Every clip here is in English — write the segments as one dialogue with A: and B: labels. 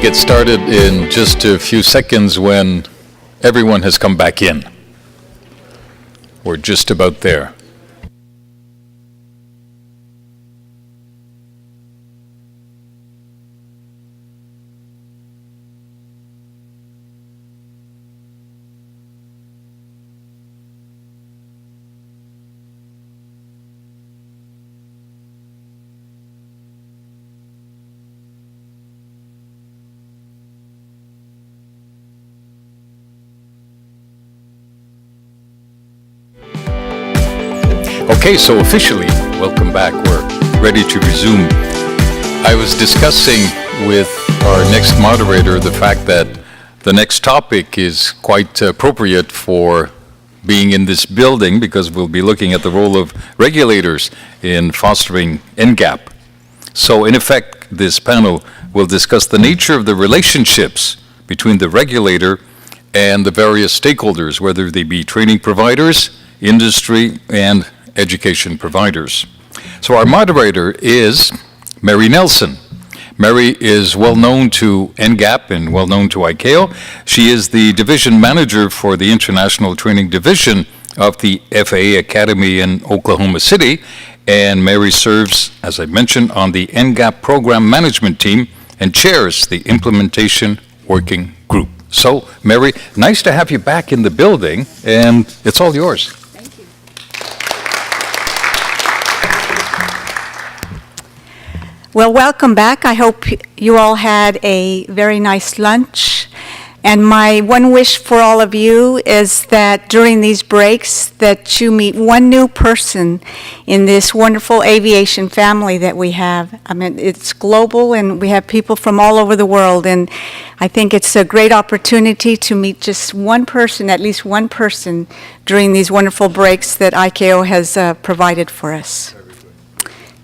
A: get started in just a few seconds when everyone has come back in. We're just about there. Okay, so officially, welcome back. We're ready to resume. I was discussing with our next moderator the fact that the next topic is quite appropriate for being in this building because we'll be looking at the role of regulators in fostering NGAP. So in effect, this panel will discuss the nature of the relationships between the regulator and the various stakeholders, whether they be training providers, industry, and education providers. So our moderator is Mary Nelson. Mary is well known to NGAP and well known to ICAO. She is the division manager for the International Training Division of the FAA Academy in Oklahoma City. And Mary serves, as I mentioned, on the NGAP program management team and chairs the implementation working group. So, Mary, nice to have you back in the building, and it's all yours.
B: Well, welcome back. I hope you all had a very nice lunch. And my one wish for all of you is that during these breaks that you meet one new person in this wonderful aviation family that we have. I mean, it's global and we have people from all over the world. And I think it's a great opportunity to meet just one person, at least one person, during these wonderful breaks that ICAO has provided for us.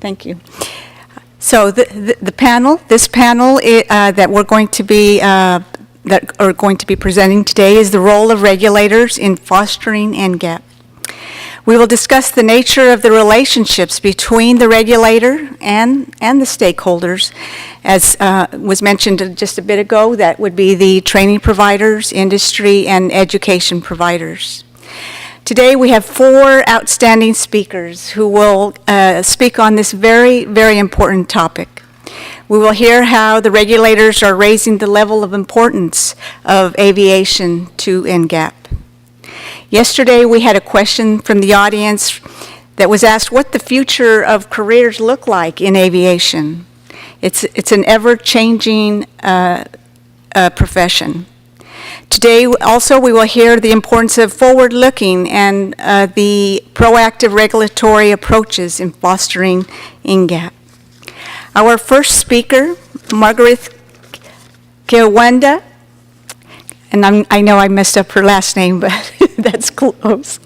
B: Thank you. So this panel that we're going to be presenting today is the role of regulators in fostering NGAP. We will discuss the nature of the relationships between the regulator and the stakeholders. As was mentioned just a bit ago, that would be the training providers, industry, and education providers. Today we have 4 outstanding speakers who will speak on this very, very important topic. We will hear how the regulators are raising the level of importance of aviation to NGAP. Yesterday we had a question from the audience that was asked what the future of careers look like in aviation. It's an ever-changing profession. Today, also, we will hear the importance of forward-looking and the proactive regulatory approaches in fostering NGAP. Our first speaker, Margareth Kyarwenda, and I know I messed up her last name, but that's close,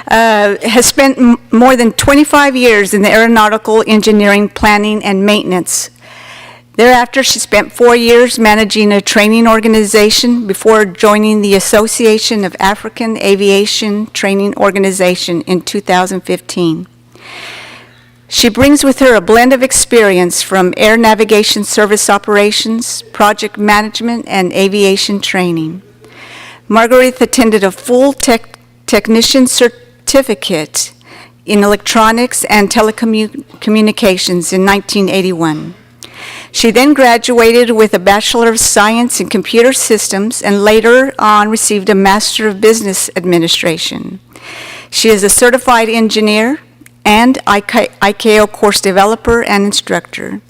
B: has spent more than 25 years in the aeronautical engineering, planning, and maintenance. Thereafter, she spent 4 years managing a training organization before joining the Association of African Aviation Training Organization in 2015. She brings with her a blend of experience from air navigation service operations, project management, and aviation training. Margareth attended a full technician certificate in electronics and telecommunications in 1981. She then graduated with a Bachelor of Science in Computer Systems and later on received a Master of Business Administration. She is a certified engineer and ICAO course developer and instructor.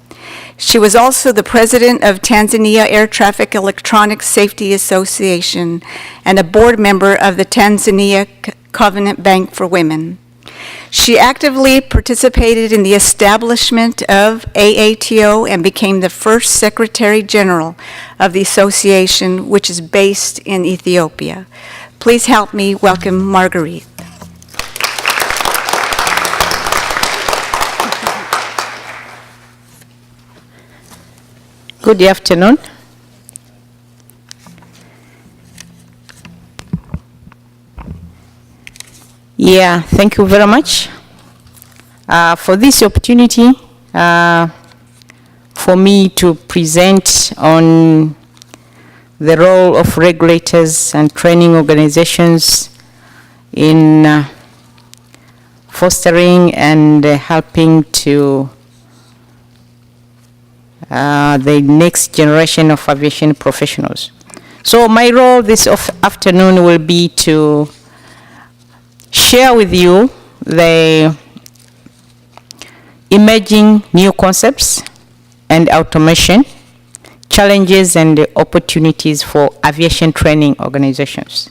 B: She was also the president of Tanzania Air Traffic Electronics Safety Association and a board member of the Tanzania Covenant Bank for Women. She actively participated in the establishment of AATO and became the first Secretary General of the association, which is based in Ethiopia. Please help me welcome Margareth.
C: Good afternoon. Yeah, thank you very much for this opportunity for me to present on the role of regulators and training organizations in fostering and helping to the next generation of aviation professionals. So my role this afternoon will be to share with you the emerging new concepts and automation, challenges and opportunities for aviation training organizations.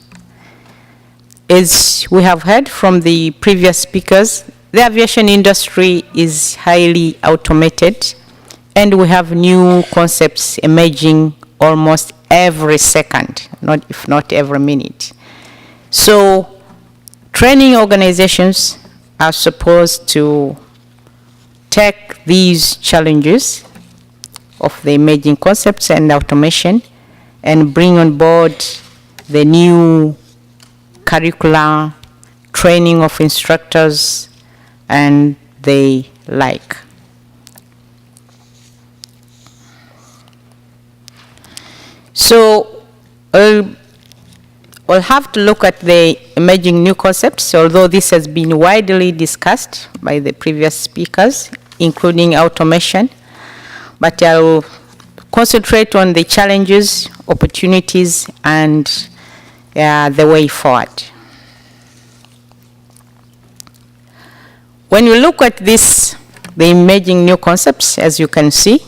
C: As we have heard from the previous speakers, the aviation industry is highly automated, and we have new concepts emerging almost every second, if not every minute. So training organizations are supposed to take these challenges of the emerging concepts and automation and bring on board the new curricula, training of instructors, and the like. So we'll have to look at the emerging new concepts, although this has been widely discussed by the previous speakers, including automation. But I'll concentrate on the challenges, opportunities, and the way forward. When you look at this, the emerging new concepts, as you can see,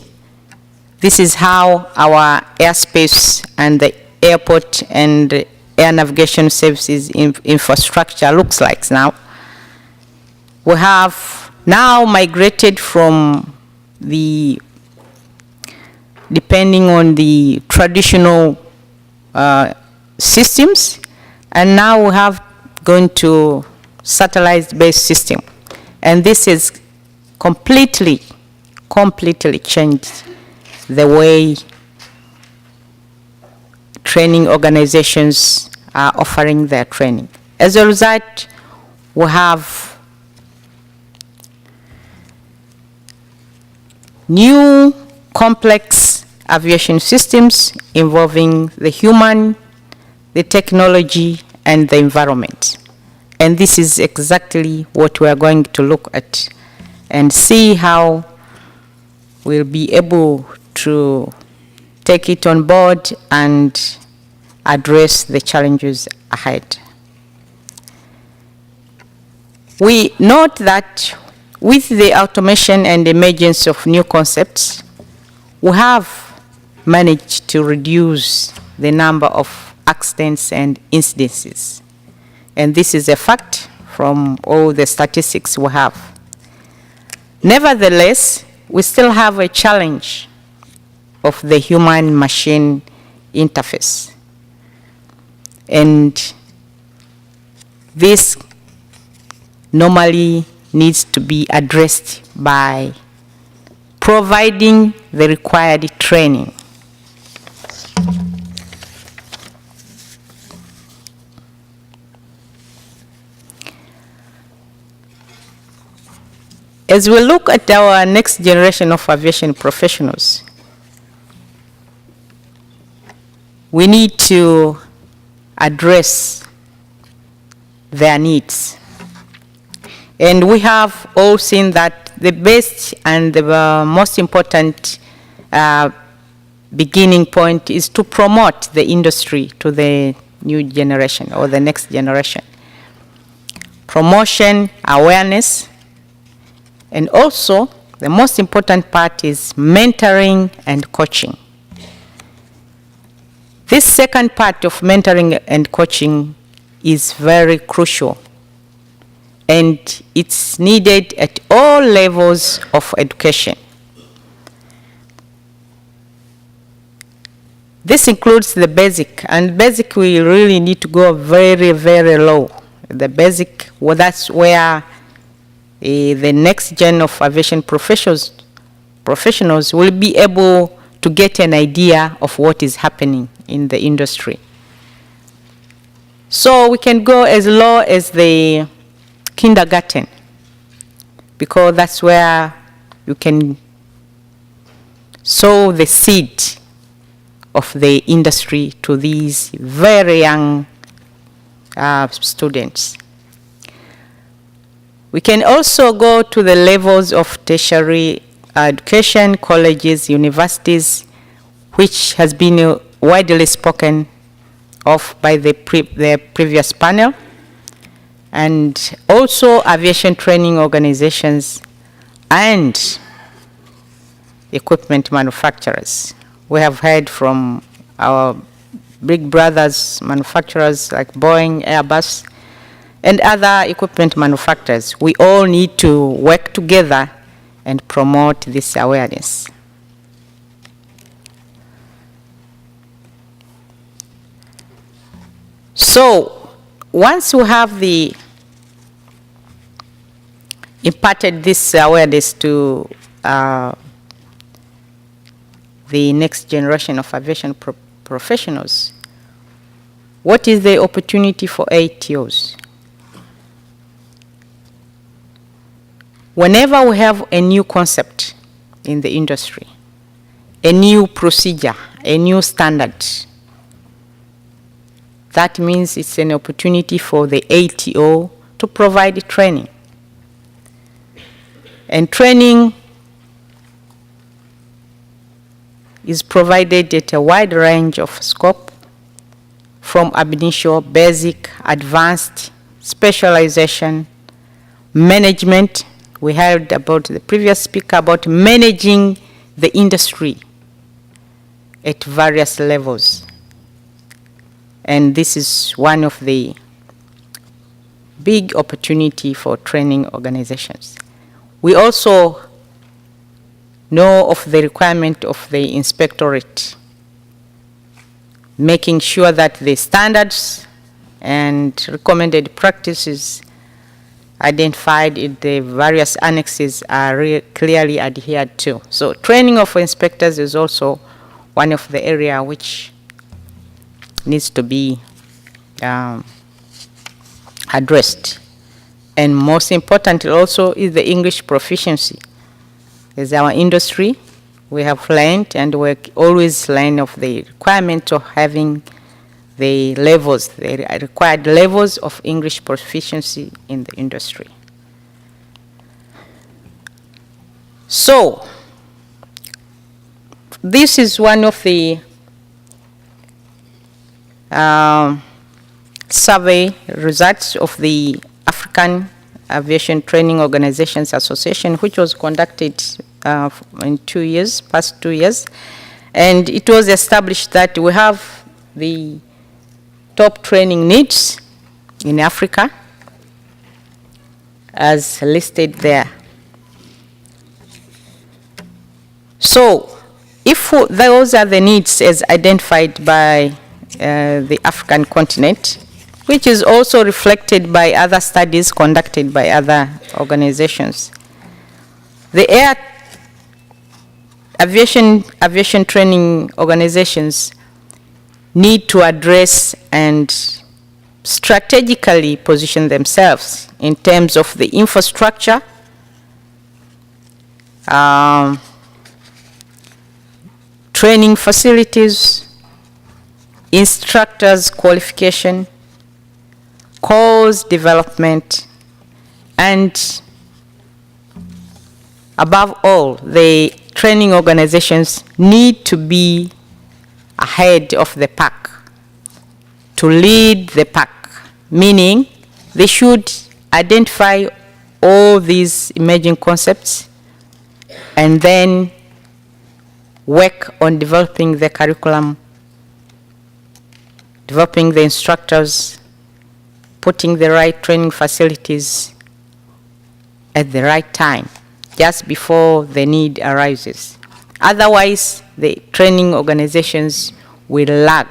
C: this is how our airspace and the airport and air navigation services infrastructure looks like now. We have now migrated from the, depending on the traditional systems, and now we have gone to satellite-based system. And this is completely changed the way training organizations are offering their training. As a result, we have new complex aviation systems involving the human, the technology, and the environment. And this is exactly what we are going to look at and see how we'll be able to take it on board and address the challenges ahead. We note that with the automation and emergence of new concepts, we have managed to reduce the number of accidents and incidences. And this is a fact from all the statistics we have. Nevertheless, we still have a challenge of the human-machine interface. And this normally needs to be addressed by providing the required training. As we look at our next generation of aviation professionals, we need to address their needs. And we have all seen that the best and the most important beginning point is to promote the industry to the new generation or the next generation. Promotion, awareness, and also the most important part is mentoring and coaching. This second part of mentoring and coaching is very crucial, and it's needed at all levels of education. This includes the basic, and basic we really need to go very, very low. The basic, well, that's where the next gen of aviation professionals will be able to get an idea of what is happening in the industry. So we can go as low as the kindergarten, because that's where you can sow the seed of the industry to these very young students. We can also go to the levels of tertiary education, colleges, universities, which has been widely spoken of by the previous panel, and also aviation training organizations and equipment manufacturers. We have heard from our big brothers manufacturers like Boeing, Airbus, and other equipment manufacturers. We all need to work together and promote this awareness. So, once we have imparted this awareness to the next generation of aviation professionals, what is the opportunity for ATOs? Whenever we have a new concept in the industry, a new procedure, a new standard, that means it's an opportunity for the ATO to provide training. And training is provided at a wide range of scope, from ab initio, basic, advanced, specialization, management. We heard about the previous speaker about managing the industry at various levels. And this is one of the big opportunity for training organizations. We also know of the requirement of the inspectorate, making sure that the standards and recommended practices identified in the various annexes are clearly adhered to. So training of inspectors is also one of the area which needs to be addressed. And most importantly also is the English proficiency. As our industry, we have learned, and we always learn of the requirement of having the levels, the required levels of English proficiency in the industry. So, this is one of the survey results of the African Aviation Training Organizations Association, which was conducted in past 2 years. And it was established that we have the top training needs in Africa as listed there. So, if those are the needs as identified by the African continent, which is also reflected by other studies conducted by other organizations, the aviation training organizations need to address and strategically position themselves in terms of the infrastructure, training facilities, instructors qualification, course development, and above all, the training organizations need to be ahead of the pack, to lead the pack, meaning they should identify all these emerging concepts and then work on developing the curriculum, developing the instructors, putting the right training facilities at the right time, just before the need arises. Otherwise, the training organizations will lag,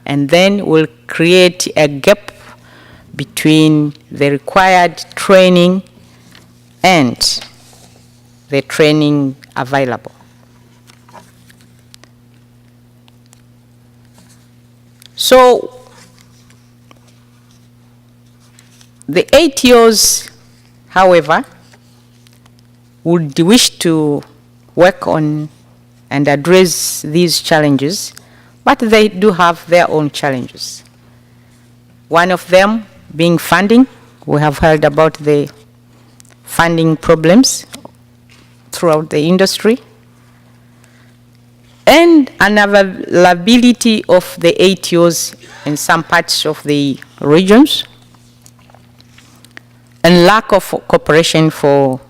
C: and then will create a gap between the required training and the training available. So, the ATOs, however, would wish to work on and address these challenges, but they do have their own challenges. One of them being funding. We have heard about the funding problems throughout the industry, and unavailability of the ATOs in some parts of the regions, and lack of cooperation for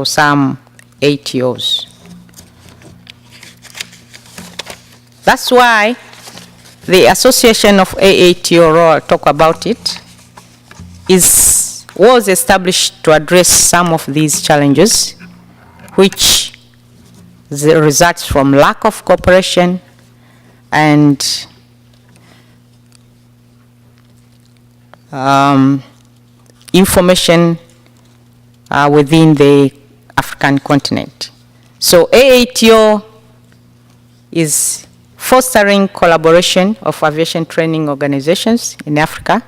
C: some ATOs. That's why the Association of AATO, I'll talk about it, was established to address some of these challenges, which results from lack of cooperation and information within the African continent. So AATO is fostering collaboration of aviation training organizations in Africa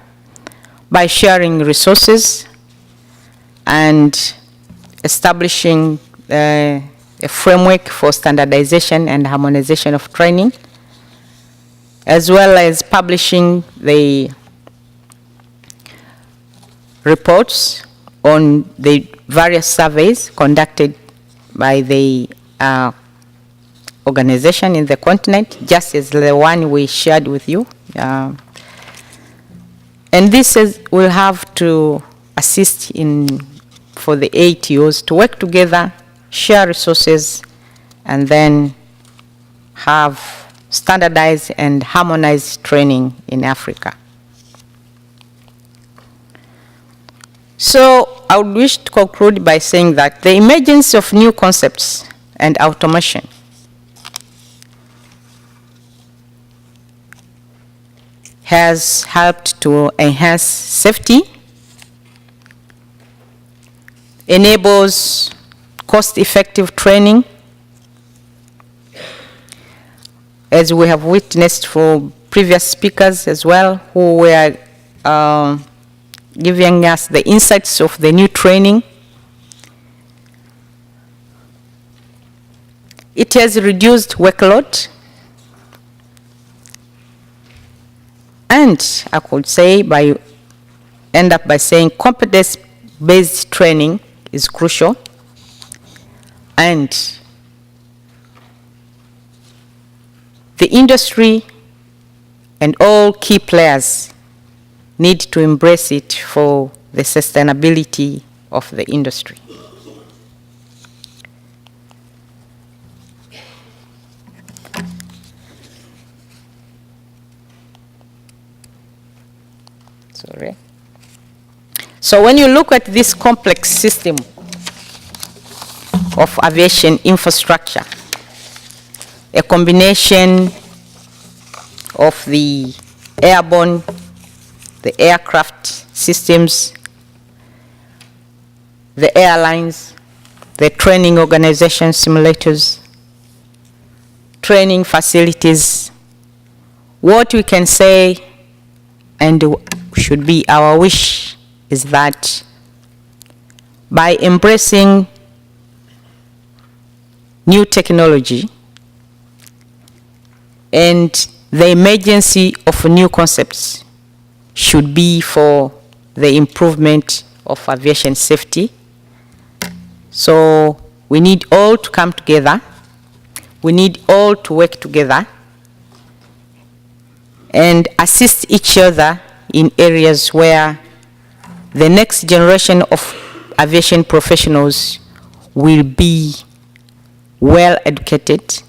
C: by sharing resources and establishing a framework for standardization and harmonization of training, as well as publishing the reports on the various surveys conducted by the organization in the continent, just as the one we shared with you. And this will have to assist for the ATOs to work together, share resources, and then have standardized and harmonized training in Africa. So I would wish to conclude by saying that the emergence of new concepts and automation has helped to enhance safety, enables cost-effective training, as we have witnessed for previous speakers as well, who were giving us the insights of the new training. It has reduced workload, and I could say end up by saying competence-based training is crucial, and the industry and all key players need to embrace it for the sustainability of the industry. Sorry. So when you look at this complex system of aviation infrastructure, a combination of the airborne, the aircraft systems, the airlines, the training organization simulators, training facilities, what we can say and should be our wish is that by embracing new technology and the emergency of new concepts should be for the improvement of aviation safety. So we need all to come together. We need all to work together and assist each other in areas where the next generation of aviation professionals will be well educated,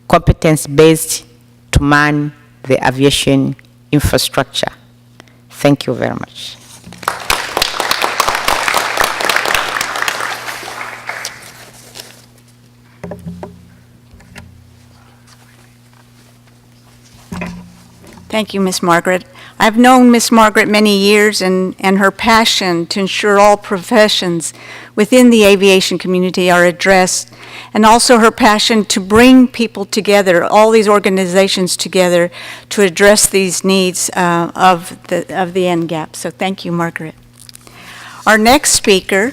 C: competence-based to man the aviation infrastructure. Thank you very much.
B: Thank you, Ms. Margaret. I've known Ms. Margaret many years, and her passion to ensure all professions within the aviation community are addressed, and also her passion to bring people together, all these organizations together, to address these needs of the NGAP. So thank you, Margaret. Our next speaker,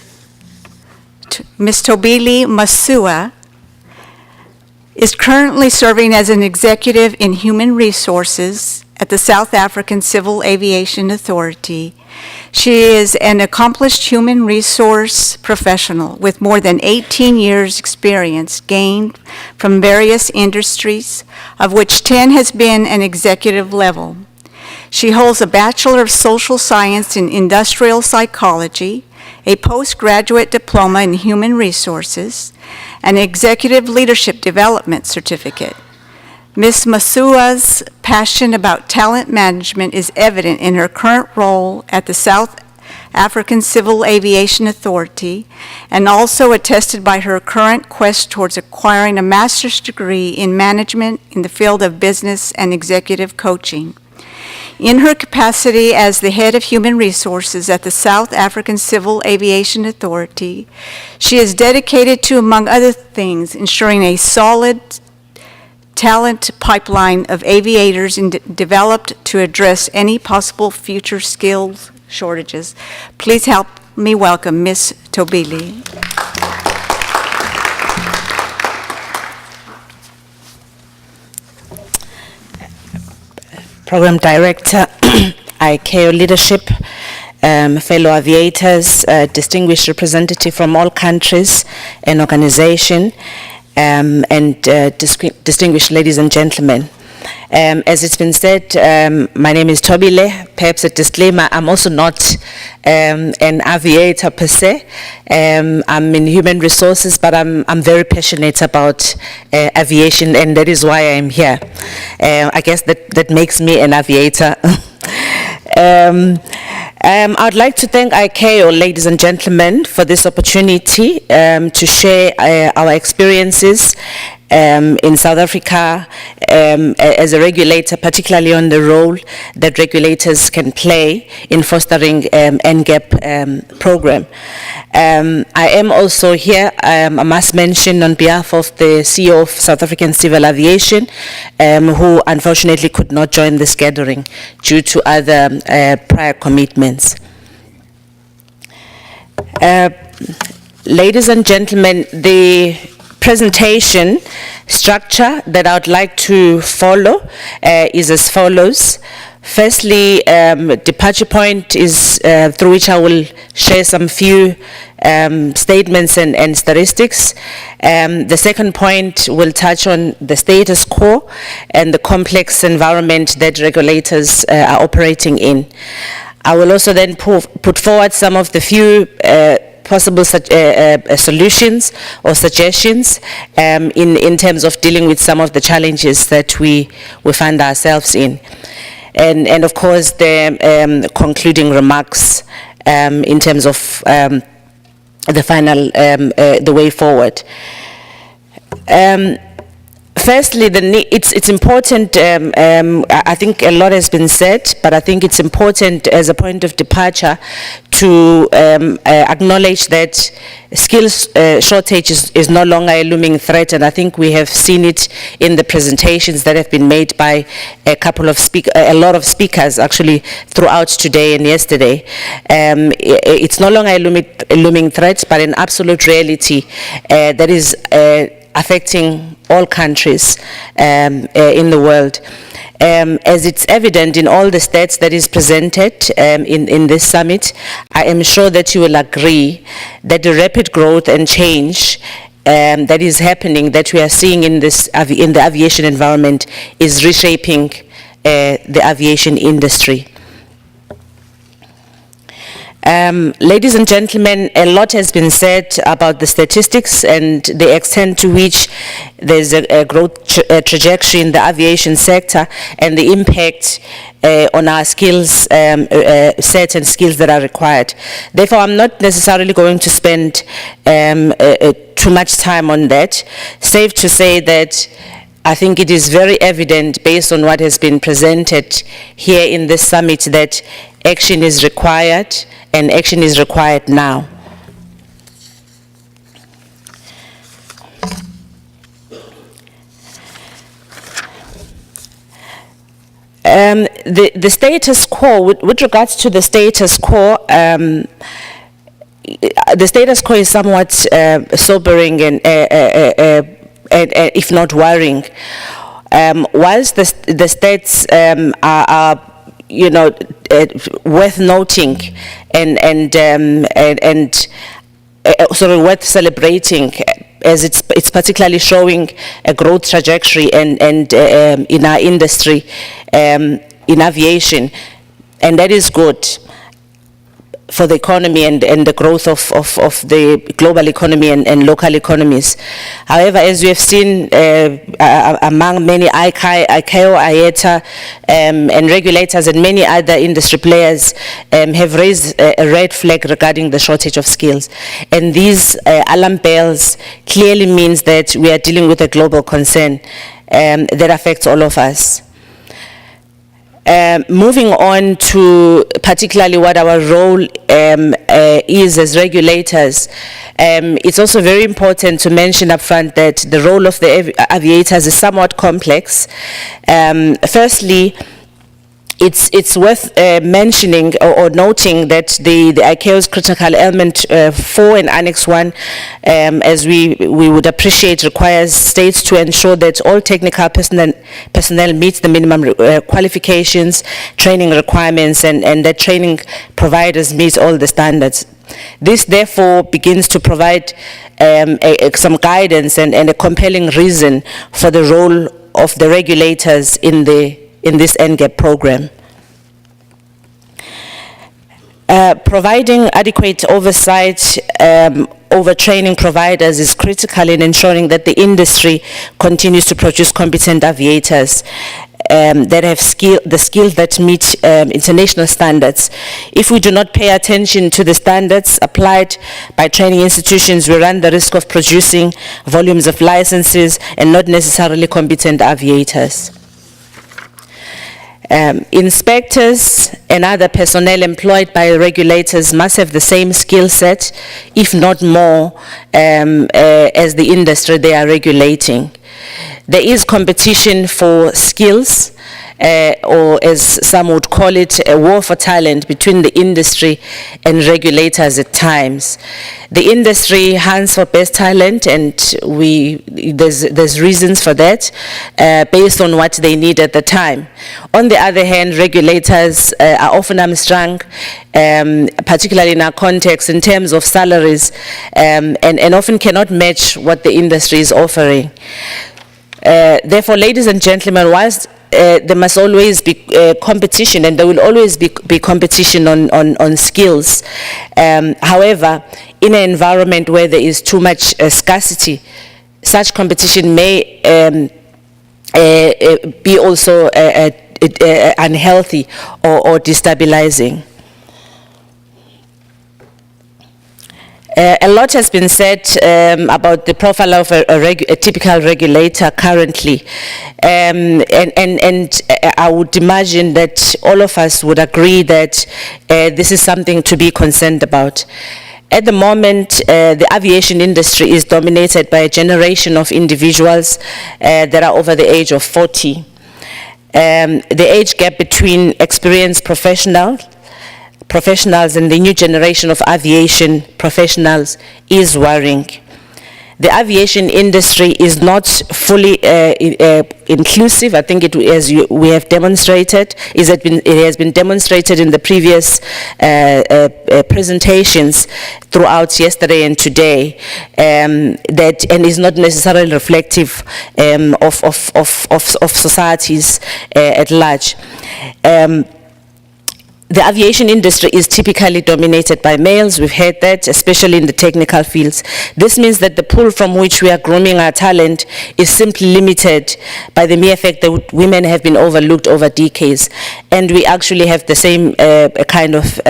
B: Ms. Thobile Masooa, is currently serving as an executive in human resources at the South African Civil Aviation Authority. She is an accomplished human resource professional with more than 18 years' experience gained from various industries, of which 10 has been an executive level. She holds a Bachelor of Social Science in Industrial Psychology, a postgraduate diploma in Human Resources, an Executive Leadership Development Certificate. Ms. Masooa's passion about talent management is evident in her current role at the South African Civil Aviation Authority, and also attested by her current quest towards acquiring a master's degree in management in the field of business and executive coaching. In her capacity as the head of human resources at the South African Civil Aviation Authority, she is dedicated to, among other things, ensuring a solid talent pipeline of aviators developed to address any possible future skills shortages. Please help me welcome Ms. Thobile.
D: Program Director, ICAO Leadership, fellow aviators, distinguished representative from all countries and organizations, and distinguished ladies and gentlemen. As it's been said, my name is Thobile. Perhaps a disclaimer, I'm also not an aviator per se. I'm in human resources, but I'm very passionate about aviation, and that is why I'm here. I guess that makes me an aviator. I'd like to thank ICAO, ladies and gentlemen, for this opportunity to share our experiences in South Africa as a regulator, particularly on the role that regulators can play in fostering NGAP program. I am also here, I must mention, on behalf of the CEO of South African Civil Aviation, who unfortunately could not join this gathering due to other prior commitments. Ladies and gentlemen, the presentation structure that I would like to follow is as follows. Firstly, departure point is through which I will share some few statements and statistics. The second point will touch on the status quo and the complex environment that regulators are operating in. I will also then put forward some of the few possible solutions or suggestions in terms of dealing with some of the challenges that we find ourselves in. And of course, the concluding remarks in terms of the final, the way forward. Firstly, it's important, I think a lot has been said, but I think it's important as a point of departure to acknowledge that skills shortage is no longer a looming threat, and I think we have seen it in the presentations that have been made by a lot of speakers actually throughout today and yesterday. It's no longer a looming threat, but an absolute reality that is affecting all countries in the world. As it's evident in all the stats that is presented in this summit, I am sure that you will agree that the rapid growth and change that is happening, that we are seeing in the aviation environment, is reshaping the aviation industry. Ladies and gentlemen, a lot has been said about the statistics and the extent to which there's a growth trajectory in the aviation sector and the impact on our skills set and skills that are required. Therefore, I'm not necessarily going to spend too much time on that. Safe to say that I think it is very evident, based on what has been presented here in this summit, that action is required, and action is required now. The status quo, with regards to the status quo, the status quo is somewhat sobering and if not worrying. Whilst the stats are worth noting and worth celebrating, as it's particularly showing a growth trajectory and in our industry, in aviation, and that is good for the economy and the growth of the global economy and local economies. However, as we have seen among many ICAO, IATA, and regulators and many other industry players have raised a red flag regarding the shortage of skills. And these alarm bells clearly means that we are dealing with a global concern that affects all of us. Moving on to particularly what our role is as regulators, it's also very important to mention up front that the role of the aviators is somewhat complex. Firstly, it's worth mentioning or noting that the ICAO's critical element 4 and Annex 1, as we would appreciate, requires states to ensure that all technical personnel meets the minimum qualifications, training requirements, and that training providers meet all the standards. This therefore begins to provide some guidance and a compelling reason for the role of the regulators in this NGAP program. Providing adequate oversight over training providers is critical in ensuring that the industry continues to produce competent aviators that have the skills that meet international standards. If we do not pay attention to the standards applied by training institutions, we run the risk of producing volumes of licenses and not necessarily competent aviators. Inspectors and other personnel employed by regulators must have the same skill set, if not more, as the industry they are regulating. There is competition for skills, or as some would call it, a war for talent between the industry and regulators at times. The industry hunts for best talent, and there's reasons for that, based on what they need at the time. On the other hand, regulators are often hamstrung, particularly in our context, in terms of salaries, and often cannot match what the industry is offering. Therefore, ladies and gentlemen, whilst there must always be competition, and there will always be competition on skills. However, in an environment where there is too much scarcity, such competition may be also unhealthy or destabilizing. A lot has been said about the profile of a typical regulator currently, and I would imagine that all of us would agree that this is something to be concerned about. At the moment, the aviation industry is dominated by a generation of individuals that are over the age of 40. The age gap between experienced professionals and the new generation of aviation professionals is worrying. The aviation industry is not fully inclusive. I think we have demonstrated, it has been demonstrated in the previous presentations throughout yesterday and today, and is not necessarily reflective of societies at large. The aviation industry is typically dominated by males. We've heard that, especially in the technical fields. This means that the pool from which we are grooming our talent is simply limited by the mere fact that women have been overlooked over decades. And we actually have the same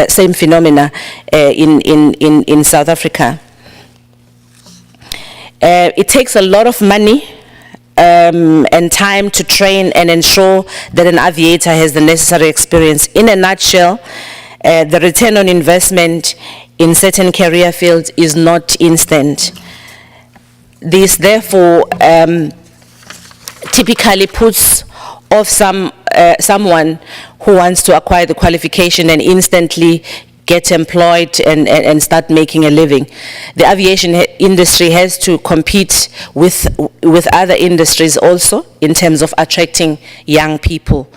D: same phenomena in South Africa. It takes a lot of money and time to train and ensure that an aviator has the necessary experience. In a nutshell, the return on investment in certain career fields is not instant. This therefore typically puts off someone who wants to acquire the qualification and instantly get employed and start making a living. The aviation industry has to compete with other industries also in terms of attracting young people.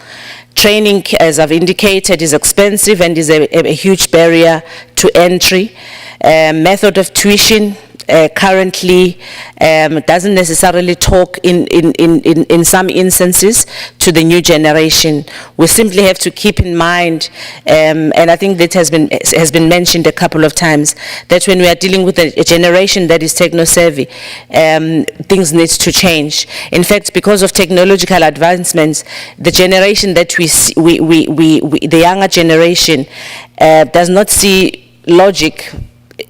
D: Training, as I've indicated, is expensive and is a huge barrier to entry. Method of tuition currently doesn't necessarily talk in some instances to the new generation. We simply have to keep in mind, and I think that has been mentioned a couple of times, that when we are dealing with a generation that is techno-savvy, things need to change. In fact, because of technological advancements, the generation that we see, the younger generation does not see logic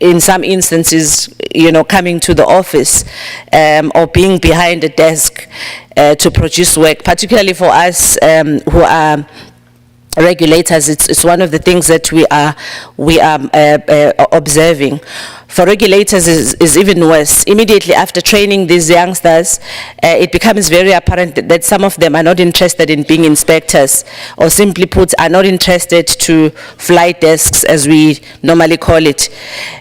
D: in some instances, coming to the office or being behind a desk to produce work, particularly for us who are regulators. It's one of the things that we are observing. For regulators is even worse. Immediately after training these youngsters, it becomes very apparent that some of them are not interested in being inspectors, or simply put, are not interested to fly desks, as we normally call it,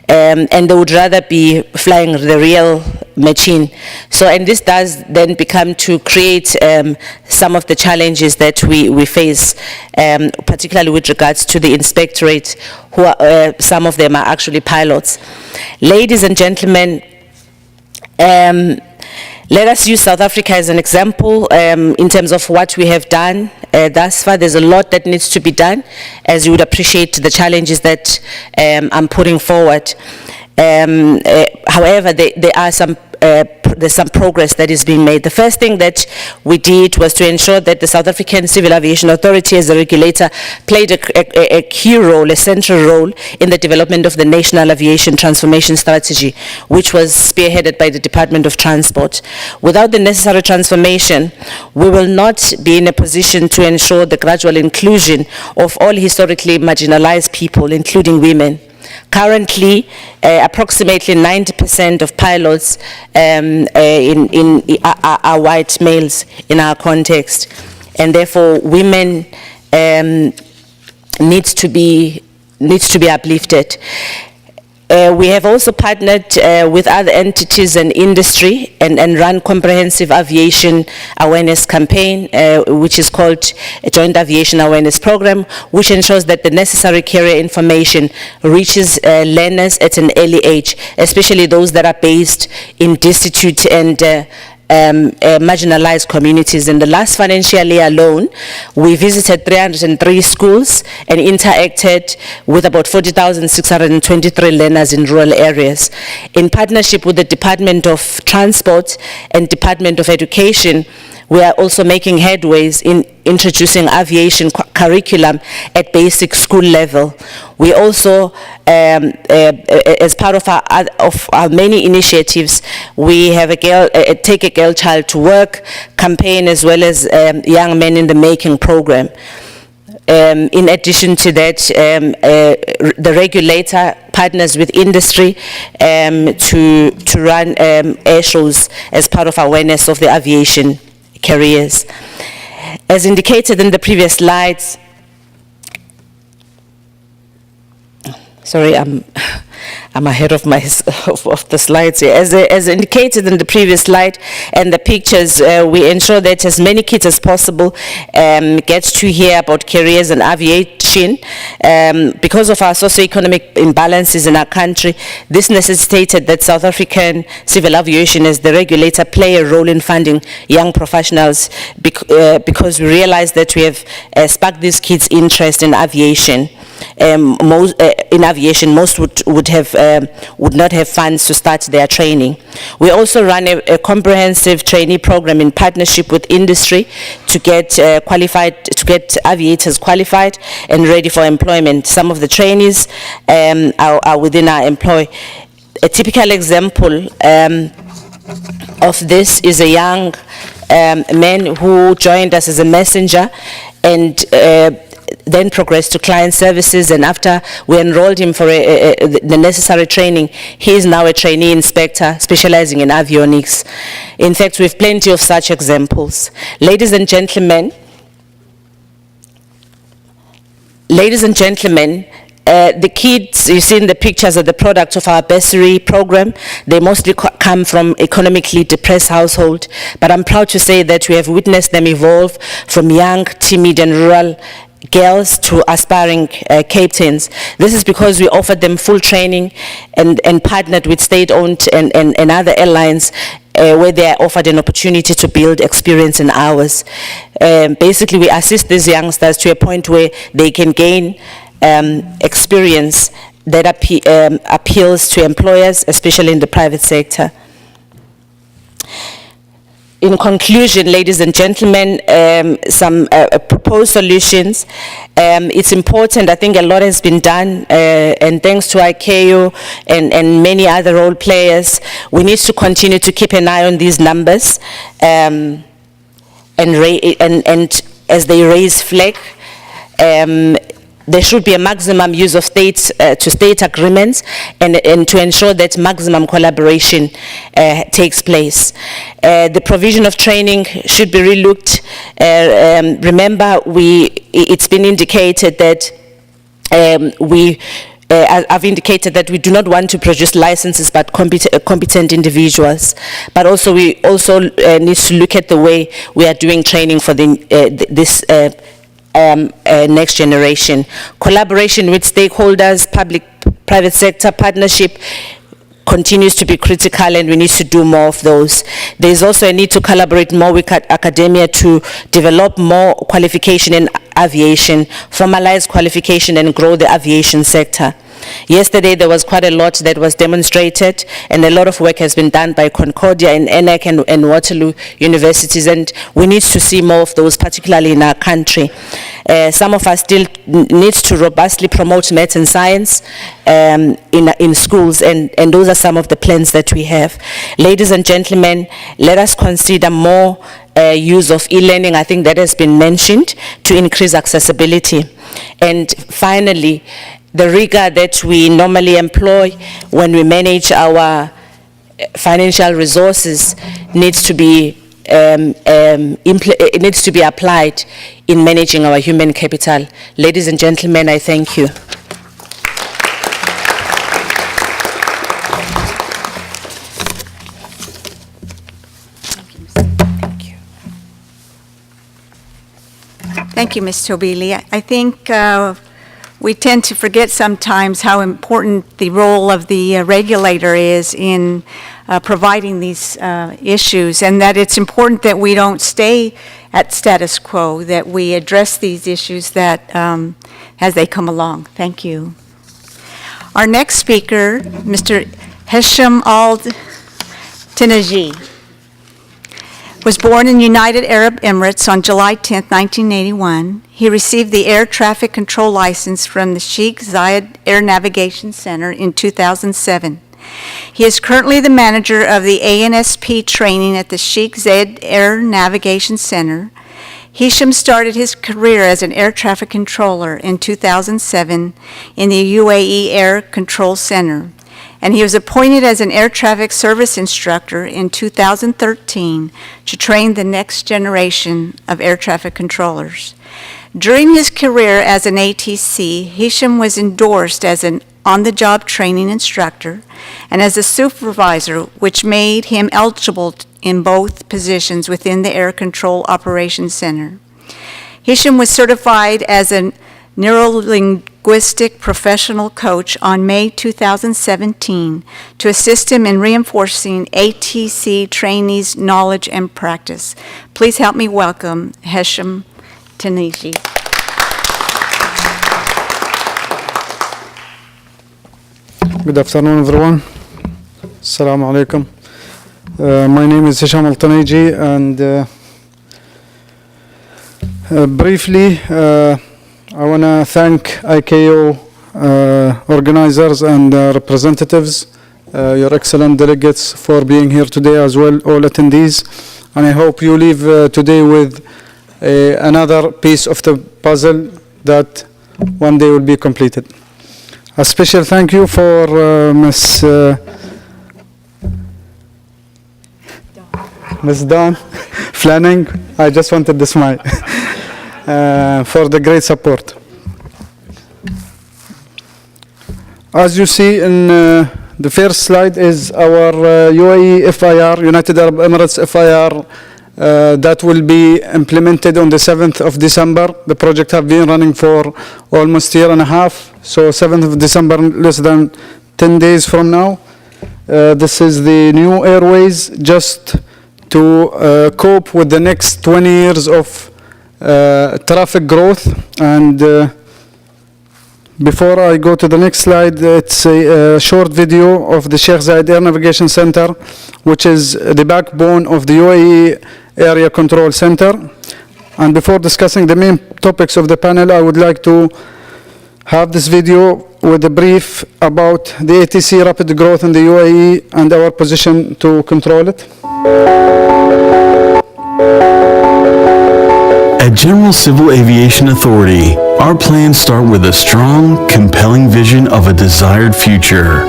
D: and they would rather be flying the real machine. So, and this does then become to create some of the challenges that we face, particularly with regards to the inspectorate, who are, some of them are actually pilots. Ladies and gentlemen, let us use South Africa as an example in terms of what we have done thus far. There's a lot that needs to be done, as you would appreciate the challenges that I'm putting forward. However, there are there's some progress that is being made. The first thing that we did was to ensure that the South African Civil Aviation Authority, as a regulator, played a key role, a central role in the development of the National Aviation Transformation Strategy, which was spearheaded by the Department of Transport. Without the necessary transformation, we will not be in a position to ensure the gradual inclusion of all historically marginalized people, including women. Currently, approximately 90% of pilots are white males in our context, and therefore women needs to be uplifted. We have also partnered with other entities and industry and run comprehensive aviation awareness campaign, which is called a Joint Aviation Awareness Program, which ensures that the necessary carrier information reaches learners at an early age, especially those that are based in destitute and marginalized communities. In the last financial year alone, we visited 303 schools and interacted with about 40,623 learners in rural areas. In partnership with the Department of Transport and Department of Education, we are also making headways in introducing aviation curriculum at basic school level. We also, as part of our many initiatives, we have a Take a Girl Child to Work campaign, as well as Young Men in the Making program. In addition to that, the regulator partners with industry to run air shows as part of awareness of the aviation careers. As indicated in the previous slides, sorry, I'm ahead of of the slides here. As indicated in the previous slide and the pictures, we ensure that as many kids as possible get to hear about careers in aviation. Because of our socio-economic imbalances in our country, this necessitated that South African Civil Aviation, as the regulator, play a role in funding young professionals, because we realized that we have sparked these kids' interest in aviation. Most would not have funds to start their training. We also run a comprehensive trainee program in partnership with industry to get aviators qualified and ready for employment. Some of the trainees are within our employ. A typical example of this is a young man who joined us as a messenger and then progressed to client services, and after we enrolled him for the necessary training, he is now a trainee inspector specializing in avionics. In fact, we have plenty of such examples. Ladies and gentlemen, The kids you see in the pictures are the product of our bursary program. They mostly come from economically depressed households, but I'm proud to say that we have witnessed them evolve from young, timid and rural girls to aspiring captains. This is because we offered them full training and partnered with state-owned and other airlines where they are offered an opportunity to build experience in hours. Basically, we assist these youngsters to a point where they can gain experience that appeals to employers, especially in the private sector. In conclusion, ladies and gentlemen, some proposed solutions. It's important, I think a lot has been done, and thanks to ICAO and many other role players, we need to continue to keep an eye on these numbers, and as they raise flag, there should be a maximum use of state-to-state agreements and to ensure that maximum collaboration takes place. The provision of training should be relooked. Remember, it's been indicated that I've indicated that we do not want to produce licenses but competent individuals. But also we also need to look at the way we are doing training for this next generation. Collaboration with stakeholders, public-private sector partnership continues to be critical, and we need to do more of those. There is also a need to collaborate more with academia to develop more qualification in aviation, formalize qualification and grow the aviation sector. Yesterday there was quite a lot that was demonstrated, and a lot of work has been done by Concordia and ENAC and Waterloo universities, and we need to see more of those, particularly in our country. Some of us still need to robustly promote maths and science in schools, and those are some of the plans that we have. Ladies and gentlemen, let us consider more use of e-learning, I think that has been mentioned, to increase accessibility. And finally, the rigor that we normally employ when we manage our financial resources needs to be applied in managing our human capital. Ladies and gentlemen, I thank you.
B: Thank you, Ms. Thobile. I think we tend to forget sometimes how important the role of the regulator is in providing these issues, and that it's important that we don't stay at status quo, that we address these issues that as they come along. Thank you. Our next speaker, Mr. Hesham Tenaiji, was born in United Arab Emirates on July 10, 1981. He received the air traffic control license from the Sheikh Zayed Air Navigation Center in 2007. He is currently the manager of the ANSP training at the Sheikh Zayed Air Navigation Center. Hesham started his career as an air traffic controller in 2007 in the UAE Air Control Center, and he was appointed as an air traffic service instructor in 2013 to train the next generation of air traffic controllers. During his career as an ATC, Hesham was endorsed as an on-the-job training instructor and as a supervisor, which made him eligible in both positions within the Air Control Operations Center. Hesham was certified as a neuro-linguistic professional coach on May 2017 to assist him in reinforcing ATC trainees' knowledge and practice. Please help me welcome Hesham Tenaiji.
E: Good afternoon, everyone. Assalamu alaikum. My name is Hesham Tenaiji, and briefly, I want to thank ICAO organizers and representatives, your excellent delegates, for being here today as well, all attendees. And I hope you leave today with another piece of the puzzle that one day will be completed. A special thank you for Ms. Dawn Flanning. I just wanted to smile. For the great support. As you see in the first slide is our UAE FIR, United Arab Emirates FIR, that will be implemented on the 7th of December. The project have been running for almost a year and a half. So 7th of December, less than 10 days from now. This is the new airways just to cope with the next 20 years of traffic growth. And before I go to the next slide, it's a short video of the Sheikh Zayed Air Navigation Center, which is the backbone of the UAE Area Control Center. And before discussing the main topics of the panel, I would like to have this video with a brief about the ATC rapid growth in the UAE and our position to control it.
F: At General Civil Aviation Authority, our plans start with a strong, compelling vision of a desired future.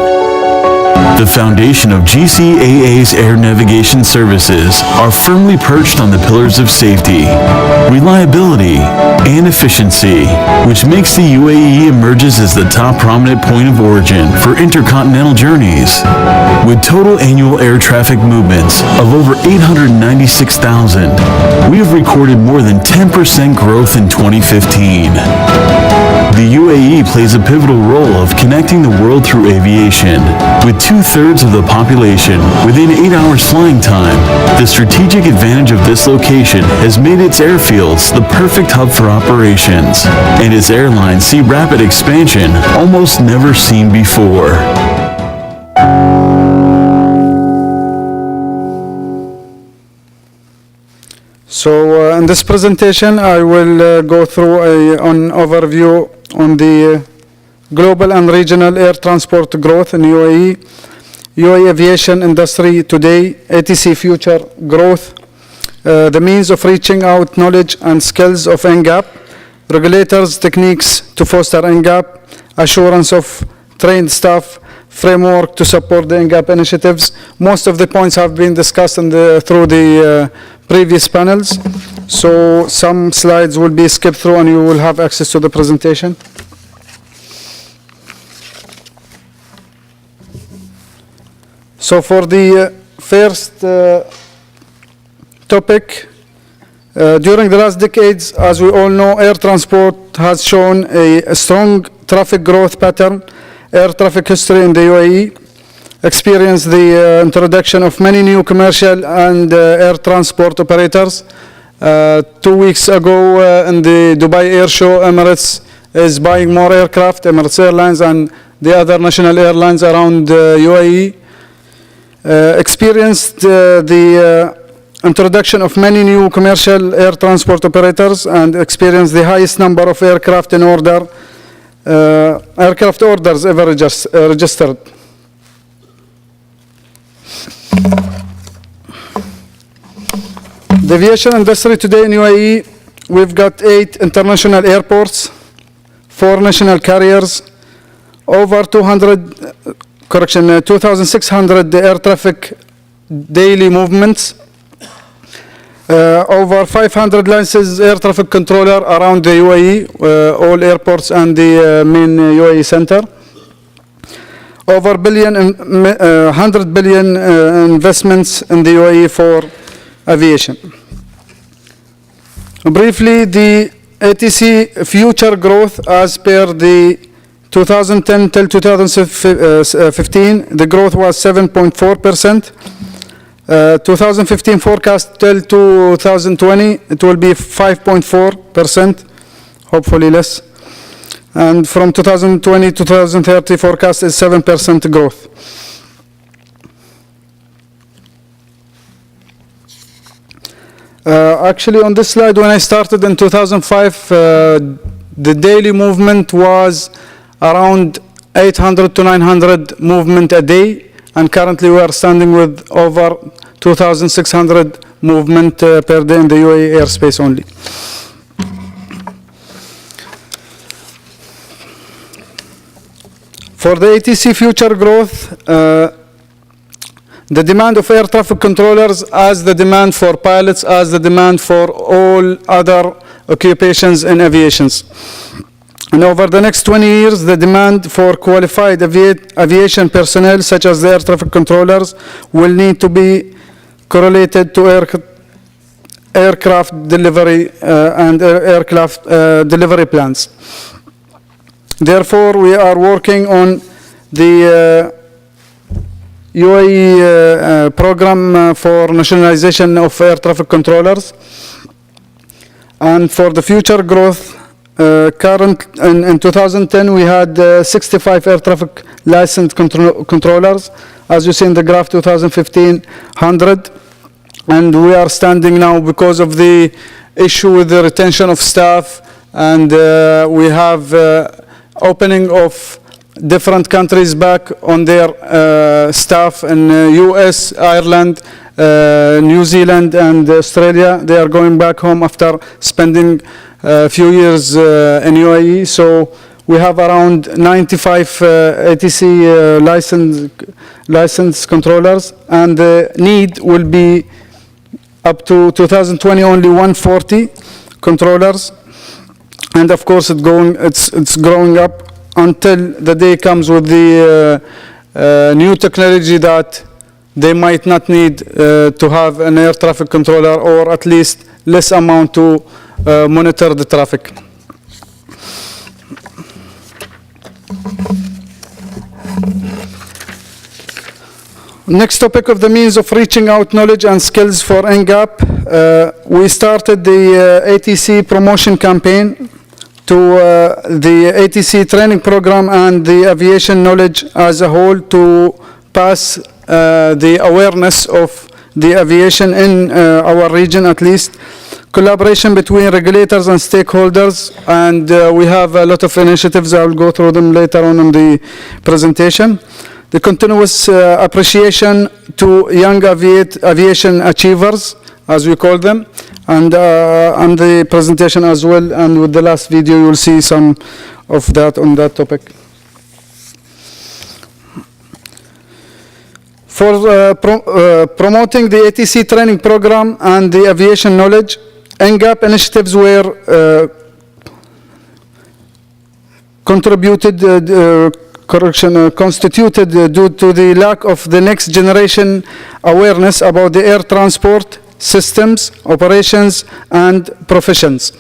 F: The foundation of GCAA's air navigation services are firmly perched on the pillars of safety, reliability, and efficiency, which makes the UAE emerges as the top prominent point of origin for intercontinental journeys. With total annual air traffic movements of over 896,000, we have recorded more than 10% growth in 2015. The UAE plays a pivotal role of connecting the world through aviation. With 2/3 of the population within 8 hours flying time, the strategic advantage of this location has made its airfields the perfect hub for operations, and its airlines see rapid expansion almost never seen before.
E: So in this presentation, I will go through an overview on the global and regional air transport growth in UAE, UAE aviation industry today, ATC future growth, the means of reaching out knowledge and skills of NGAP, regulators, techniques to foster NGAP, assurance of trained staff, framework to support the NGAP initiatives. Most of the points have been discussed through the previous panels. So some slides will be skipped through and you will have access to the presentation. So for the first topic, during the last decades, as we all know, air transport has shown a strong traffic growth pattern. Air traffic history in the UAE experienced the introduction of many new commercial and air transport operators. 2 weeks ago in the Dubai Air Show, Emirates is buying more aircraft, Emirates Airlines and the other national airlines around UAE. Experienced the introduction of many new commercial air transport operators and experienced the highest number of aircraft in order, aircraft orders ever registered. The aviation industry today in UAE, we've got 8 international airports, 4 national carriers, over 2,600 air traffic daily movements, over 500 licensed air traffic controller around the UAE, all airports and the main UAE center. Over 100 billion investments in the UAE for aviation. Briefly, the ATC future growth as per the 2010 till 2015, the growth was 7.4%. 2015 forecast till 2020, it will be 5.4%, hopefully less. And from 2020 to 2030 forecast is 7% growth. Actually, on this slide, when I started in 2005, the daily movement was around 800 to 900 movement a day, and currently we are standing with over 2,600 movement per day in the UAE airspace only. For the ATC future growth, the demand of air traffic controllers as the demand for pilots, as the demand for all other occupations in aviation. And over the next 20 years, the demand for qualified aviation personnel, such as the air traffic controllers, will need to be correlated to aircraft delivery and aircraft delivery plans. Therefore, we are working on the UAE program for nationalization of air traffic controllers. And for the future growth, in 2010, we had 65 air traffic licensed controllers. As you see in the graph, 2015, 100. And we are standing now because of the issue with the retention of staff, and we have opening of different countries back on their staff in US, Ireland, New Zealand, and Australia. They are going back home after spending a few years in UAE. So we have around 95 ATC licensed controllers, and the need will be up to 2020 only 140 controllers. And of course it's growing up until the day comes with the new technology that they might not need to have an air traffic controller, or at least less amount to monitor the traffic. Next topic of the means of reaching out knowledge and skills for NGAP. We started the ATC promotion campaign to the ATC training program and the aviation knowledge as a whole to pass the awareness of the aviation in our region at least. Collaboration between regulators and stakeholders, and we have a lot of initiatives. I will go through them later on in the presentation. The continuous appreciation to young aviation achievers, as we call them, and the presentation as well, and with the last video you will see some of that on that topic. For promoting the ATC training program and the aviation knowledge, NGAP initiatives were constituted due to the lack of the next generation awareness about the air transport systems, operations, and professions.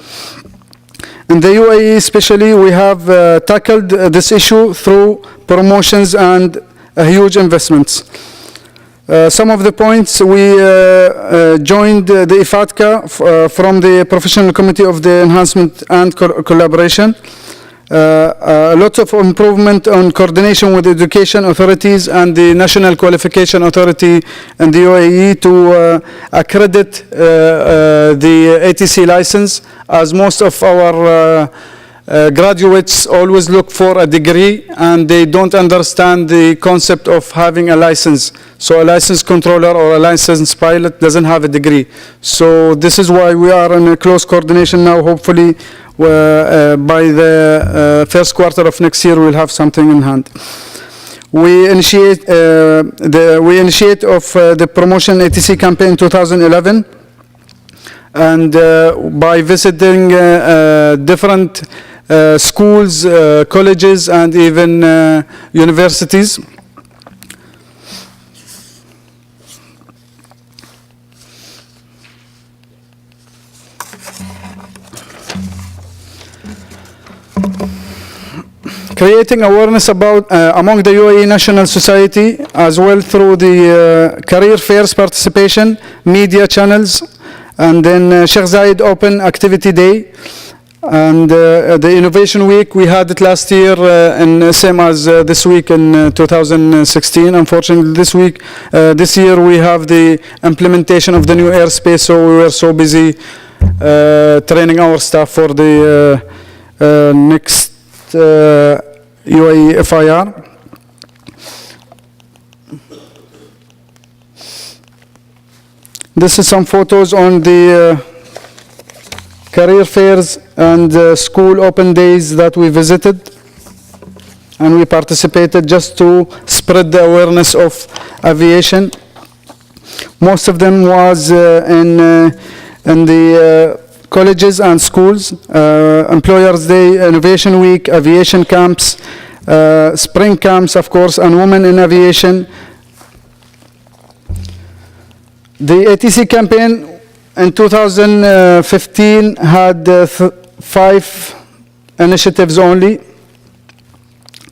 E: In the UAE especially, we have tackled this issue through promotions and huge investments. Some of the points, we joined the IFATCA from the Professional Committee of the Enhancement and Collaboration. Lots of improvement on coordination with education authorities and the National Qualification Authority in the UAE to accredit the ATC license, as most of our graduates always look for a degree and they don't understand the concept of having a license. So a licensed controller or a licensed pilot doesn't have a degree. So this is why we are in a close coordination now. Hopefully by the first quarter of next year we'll have something in hand. We initiate the promotion ATC campaign in 2011, and by visiting different schools, colleges, and even universities. Creating awareness about among the UAE National Society, as well through the career fairs participation, media channels, and then Sheikh Zayed Open Activity Day. And the Innovation Week, we had it last year, and same as this week in 2016. Unfortunately, this year we have the implementation of the new airspace, so we were so busy training our staff for the next UAE FIR. This is some photos on the career fairs and school open days that we visited, and we participated just to spread the awareness of aviation. Most of them was in the colleges and schools, Employers Day, Innovation Week, aviation camps, spring camps, of course, and women in aviation. The ATC campaign in 2015 had 5 initiatives only.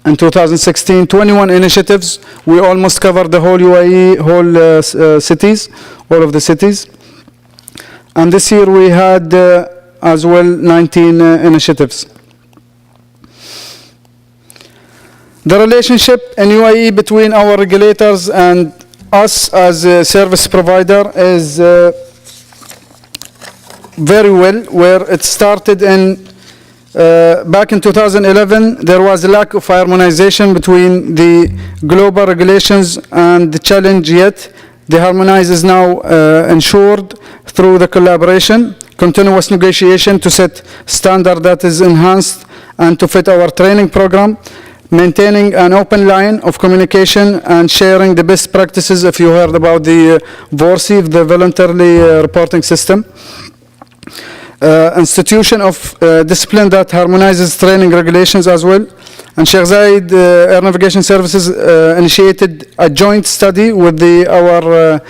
E: In 2016, 21 initiatives. We almost covered the whole UAE, whole cities, all of the cities. And this year we had as well 19 initiatives. The relationship in UAE between our regulators and us as a service provider is very well, where it started in back in 2011, there was a lack of harmonization between the global regulations, and the challenge yet, the harmonize is now ensured through the collaboration, continuous negotiation to set standard that is enhanced and to fit our training program, maintaining an open line of communication and sharing the best practices. If you heard about the VORSI, the voluntary reporting system. Institution of discipline that harmonizes training regulations as well. And Sheikh Zayed Air Navigation Services initiated a joint study with our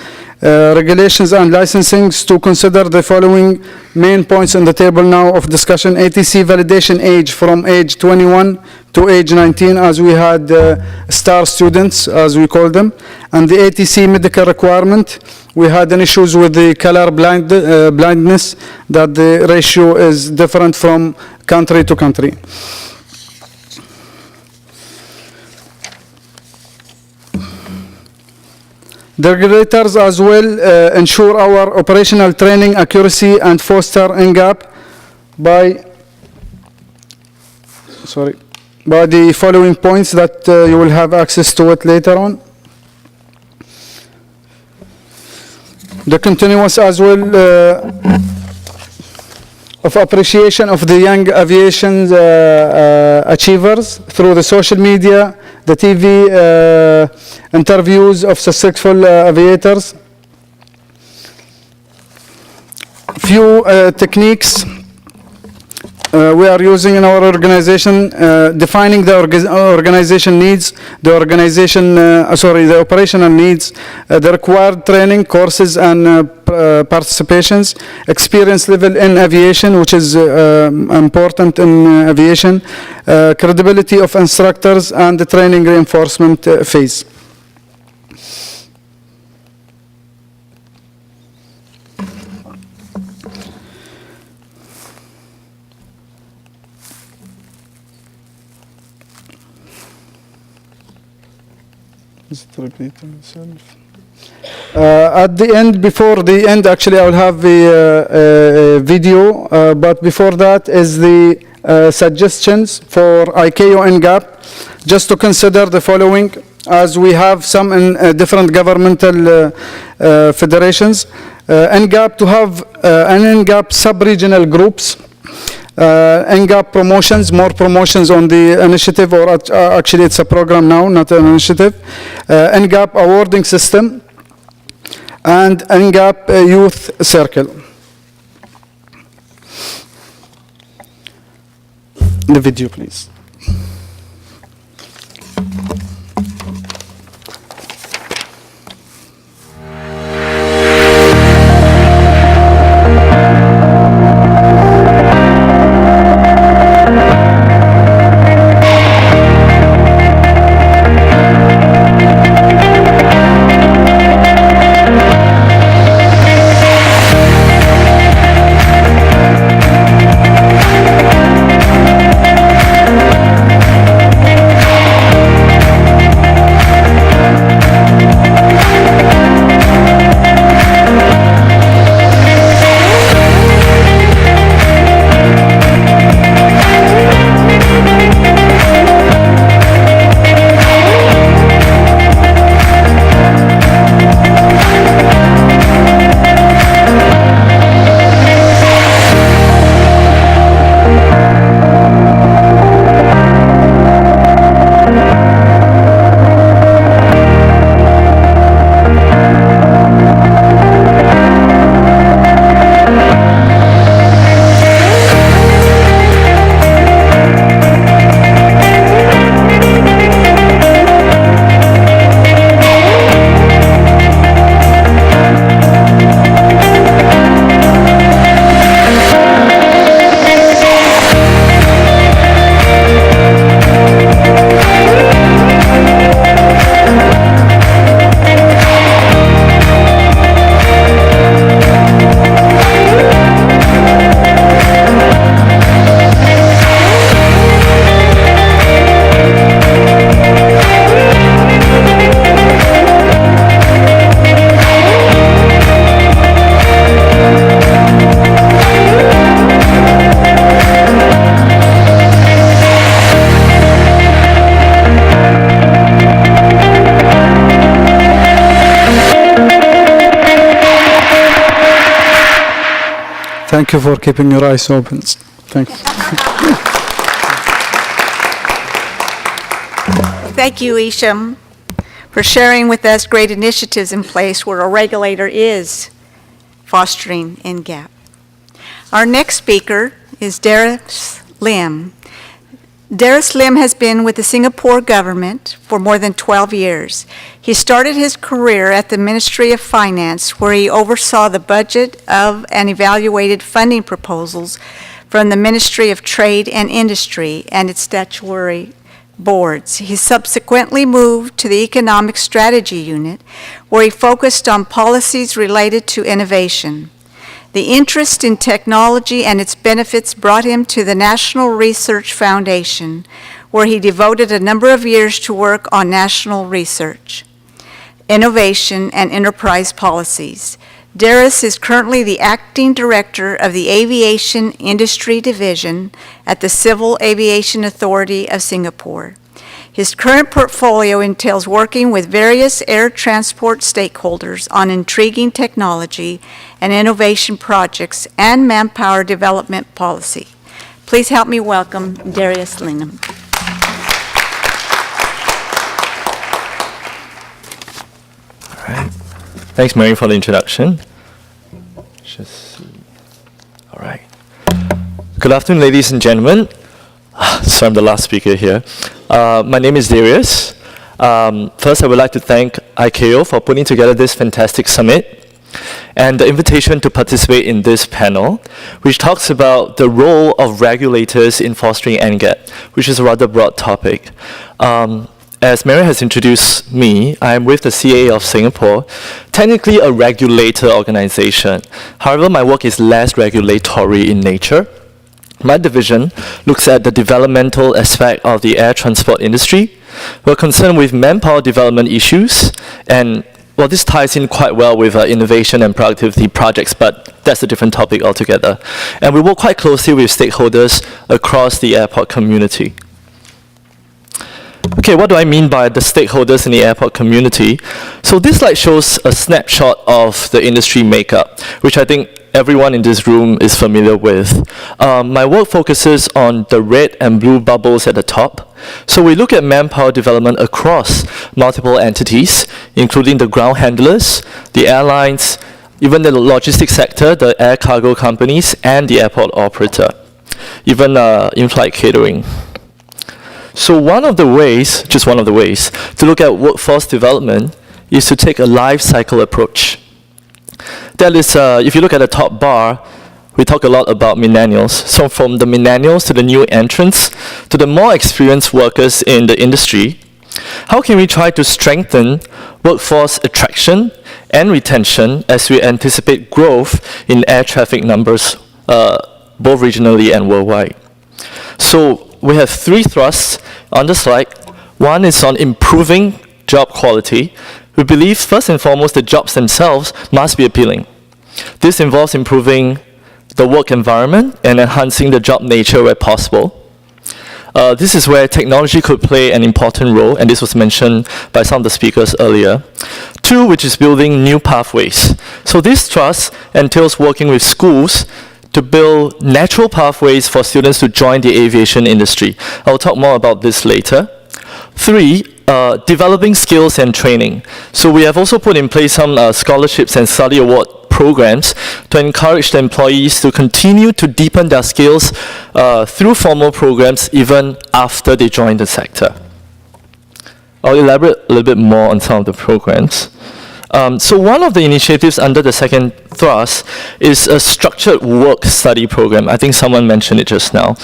E: regulations and licensings to consider the following main points on the table now of discussion. ATC validation age from age 21 to age 19, as we had star students, as we call them. And the ATC medical requirement, we had an issues with the color blindness, that the ratio is different from country to country. The regulators as well ensure our operational training accuracy and foster NGAP by the following points that you will have access to it later on. The continuous as well of appreciation of the young aviation achievers through the social media, the TV interviews of successful aviators. Few techniques we are using in our organization, defining the organization needs, the operational needs, the required training, courses and participations, experience level in aviation, which is important in aviation, credibility of instructors, and the training reinforcement phase. At the end, before the end, actually, I will have the video, but before that is the suggestions for ICAO NGAP, just to consider the following, as we have some in different governmental federations. NGAP, to have an NGAP sub-regional groups, NGAP promotions, more promotions on the initiative, or actually it's a program now, not an initiative. NGAP awarding system, and NGAP youth circle. The video, please. thank you for keeping your eyes open. Thanks.
B: Thank you, Hesham, for sharing with us great initiatives in place where a regulator is fostering NGAP. Our next speaker is Darius Lim. Darius Lim has been with the Singapore government for more than 12 years. He started his career at the Ministry of Finance, where he oversaw the budget of and evaluated funding proposals from the Ministry of Trade and Industry and its statutory boards. He subsequently moved to the Economic Strategy Unit, where he focused on policies related to innovation. The interest in technology and its benefits brought him to the National Research Foundation, where he devoted a number of years to work on national research, innovation, and enterprise policies. Darius is currently the acting director of the Aviation Industry Division at the Civil Aviation Authority of Singapore. His current portfolio entails working with various air transport stakeholders on intriguing technology and innovation projects and manpower development policy. Please help me welcome Darius Lim.
G: All right. Thanks, Mary, for the introduction. All right. Good afternoon, ladies and gentlemen. So I'm the last speaker here. My name is Darius. First, I would like to thank ICAO for putting together this fantastic summit and the invitation to participate in this panel, which talks about the role of regulators in fostering NGAP, which is a rather broad topic. As Mary has introduced me, I am with the CAA of Singapore, technically a regulator organization. However, my work is less regulatory in nature. My division looks at the developmental aspect of the air transport industry. We're concerned with manpower development issues, and well, this ties in quite well with innovation and productivity projects, but that's a different topic altogether. And we work quite closely with stakeholders across the airport community. Okay, what do I mean by the stakeholders in the airport community? So this slide shows a snapshot of the industry makeup, which I think everyone in this room is familiar with. My work focuses on the red and blue bubbles at the top. So we look at manpower development across multiple entities, including the ground handlers, the airlines, even the logistics sector, the air cargo companies, and the airport operator, even in-flight catering. So one of the ways, just one of the ways, to look at workforce development is to take a life cycle approach. That is, if you look at the top bar, we talk a lot about millennials. So from the millennials to the new entrants, to the more experienced workers in the industry, how can we try to strengthen workforce attraction and retention as we anticipate growth in air traffic numbers, both regionally and worldwide? So we have three thrusts on the slide. One is on improving job quality. We believe, first and foremost, the jobs themselves must be appealing. This involves improving the work environment and enhancing the job nature where possible. This is where technology could play an important role, and this was mentioned by some of the speakers earlier. Two, which is building new pathways. So this trust entails working with schools to build natural pathways for students to join the aviation industry. I'll talk more about this later. Three, developing skills and training. So we have also put in place some scholarships and study award programs to encourage the employees to continue to deepen their skills through formal programs even after they join the sector. I'll elaborate a little bit more on some of the programs. So one of the initiatives under the second thrust is a structured work study program. I think someone mentioned it just now.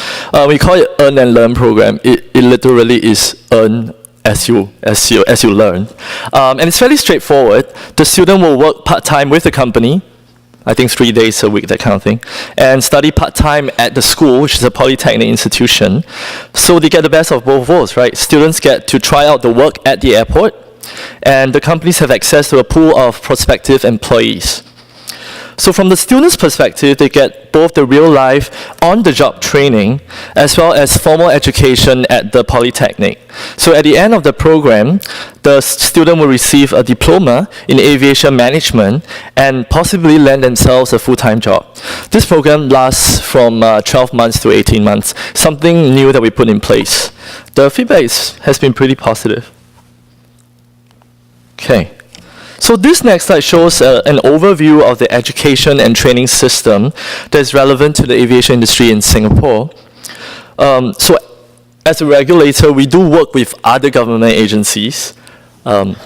G: We call it Earn and Learn program. It literally is earn as you learn. And it's fairly straightforward. The student will work part-time with the company, I think 3 days a week, that kind of thing, and study part-time at the school, which is a polytechnic institution. So they get the best of both worlds, right? Students get to try out the work at the airport, and the companies have access to a pool of prospective employees. So from the students' perspective, they get both the real-life, on-the-job training, as well as formal education at the Polytechnic. So at the end of the program, the student will receive a diploma in aviation management and possibly land themselves a full-time job. This program lasts from 12 months to 18 months, something new that we put in place. The feedback has been pretty positive. Okay. So this next slide shows an overview of the education and training system that is relevant to the aviation industry in Singapore. So as a regulator, we do work with other government agencies. And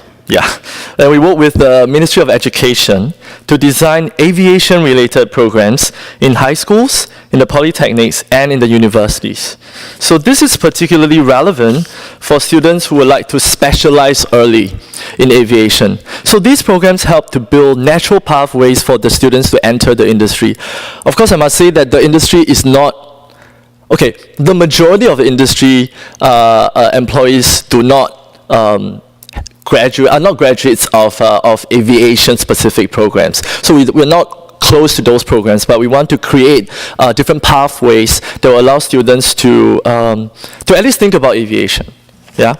G: we work with the Ministry of Education to design aviation-related programs in high schools, in the polytechnics, and in the universities. So this is particularly relevant for students who would like to specialize early in aviation. So these programs help to build natural pathways for the students to enter the industry. Of course, I must say that the industry is not, okay, the majority of the industry employees do not are not graduates of aviation-specific programs. So we're not close to those programs, but we want to create different pathways that will allow students to at least think about aviation. Yeah.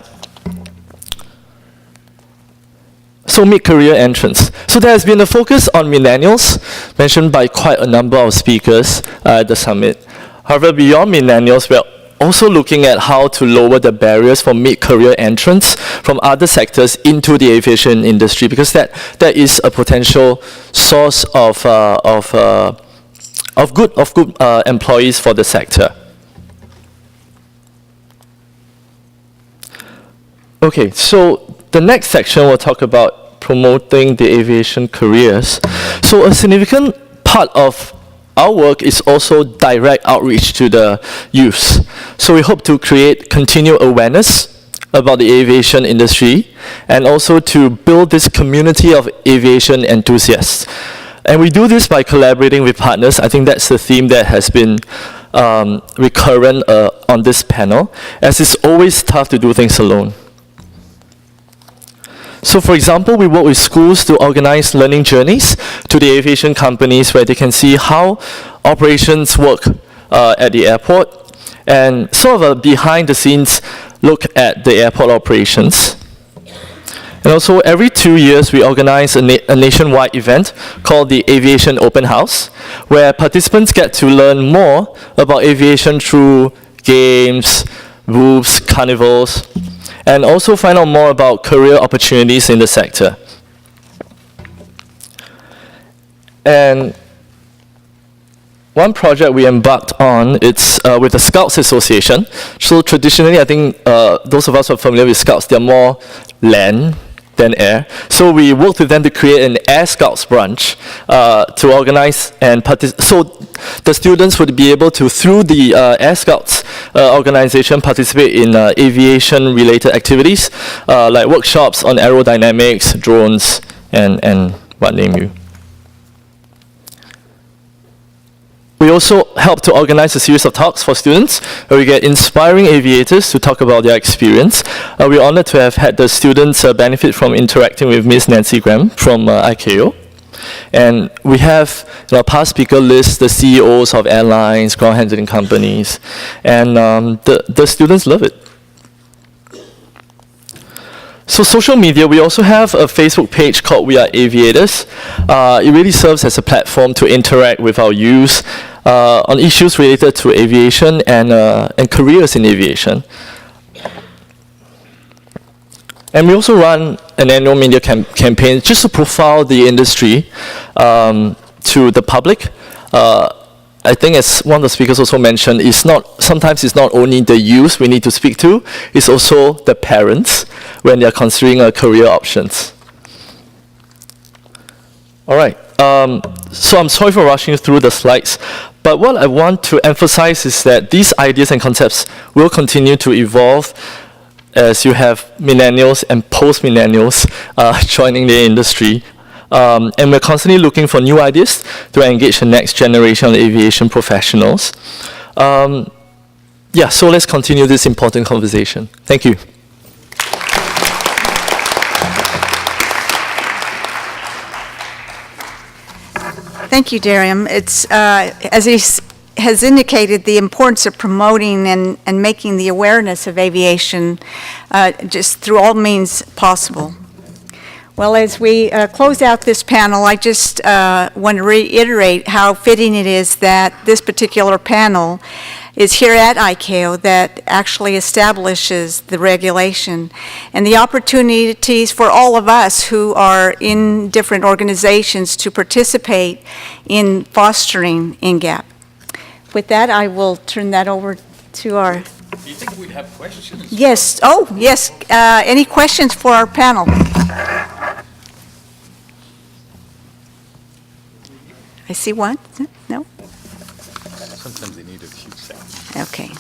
G: So mid-career entrance. So there has been a focus on millennials, mentioned by quite a number of speakers at the summit. However, beyond millennials, we're also looking at how to lower the barriers for mid-career entrants from other sectors into the aviation industry, because that is a potential source of good employees for the sector. Okay, so the next section will talk about promoting the aviation careers. So a significant part of our work is also direct outreach to the youths. So we hope to create continued awareness about the aviation industry and also to build this community of aviation enthusiasts. And we do this by collaborating with partners. I think that's the theme that has been recurrent on this panel, as it's always tough to do things alone. So for example, we work with schools to organize learning journeys to the aviation companies where they can see how operations work at the airport, and sort of a behind the scenes look at the airport operations. And also every 2 years we organize a nationwide event called the Aviation Open House, where participants get to learn more about aviation through games, booths, carnivals, and also find out more about career opportunities in the sector. And one project we embarked on, it's with the Scouts Association. So traditionally, I think those of us who are familiar with Scouts, they're more land than air. So we worked with them to create an Air Scouts branch to organize and participate. So the students would be able to, through the Air Scouts organization, participate in aviation-related activities, like workshops on aerodynamics, drones, and what name you. We also help to organize a series of talks for students where we get inspiring aviators to talk about their experience. We're honored to have had the students benefit from interacting with Ms. Nancy Graham from ICAO. And we have in our past speaker list the CEOs of airlines, ground handling companies, and the students love it. So social media, we also have a Facebook page called We Are Aviators. It really serves as a platform to interact with our youth on issues related to aviation and careers in aviation. And we also run an annual media campaign just to profile the industry to the public. I think, as one of the speakers also mentioned, sometimes it's not only the youth we need to speak to, it's also the parents when they're considering career options. All right, so I'm sorry for rushing through the slides, but what I want to emphasize is that these ideas and concepts will continue to evolve as you have millennials and post-millennials joining the industry. And we're constantly looking for new ideas to engage the next generation of aviation professionals. Yeah, so let's continue this important conversation. Thank you.
B: Thank you, Darius. It's, as he has indicated, the importance of promoting and making the awareness of aviation just through all means possible. Well, as we close out this panel, I just want to reiterate how fitting it is that this particular panel is here at ICAO that actually establishes the regulation and the opportunities for all of us who are in different organizations to participate in fostering NGAP. With that, I will turn that over to our...
A: Do you think we'd have questions?
B: Yes. Oh, yes. Any questions for our panel? I see one. No?
A: Sometimes they need a few seconds.
B: Okay.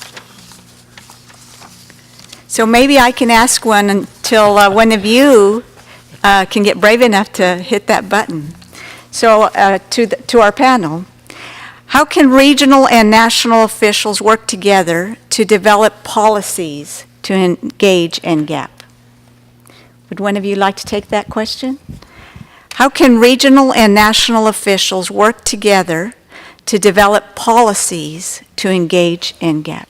B: So maybe I can ask one until one of you can get brave enough to hit that button. So to our panel, how can regional and national officials work together to develop policies to engage NGAP? Would one of you like to take that question? How can regional and national officials work together to develop policies to engage NGAP?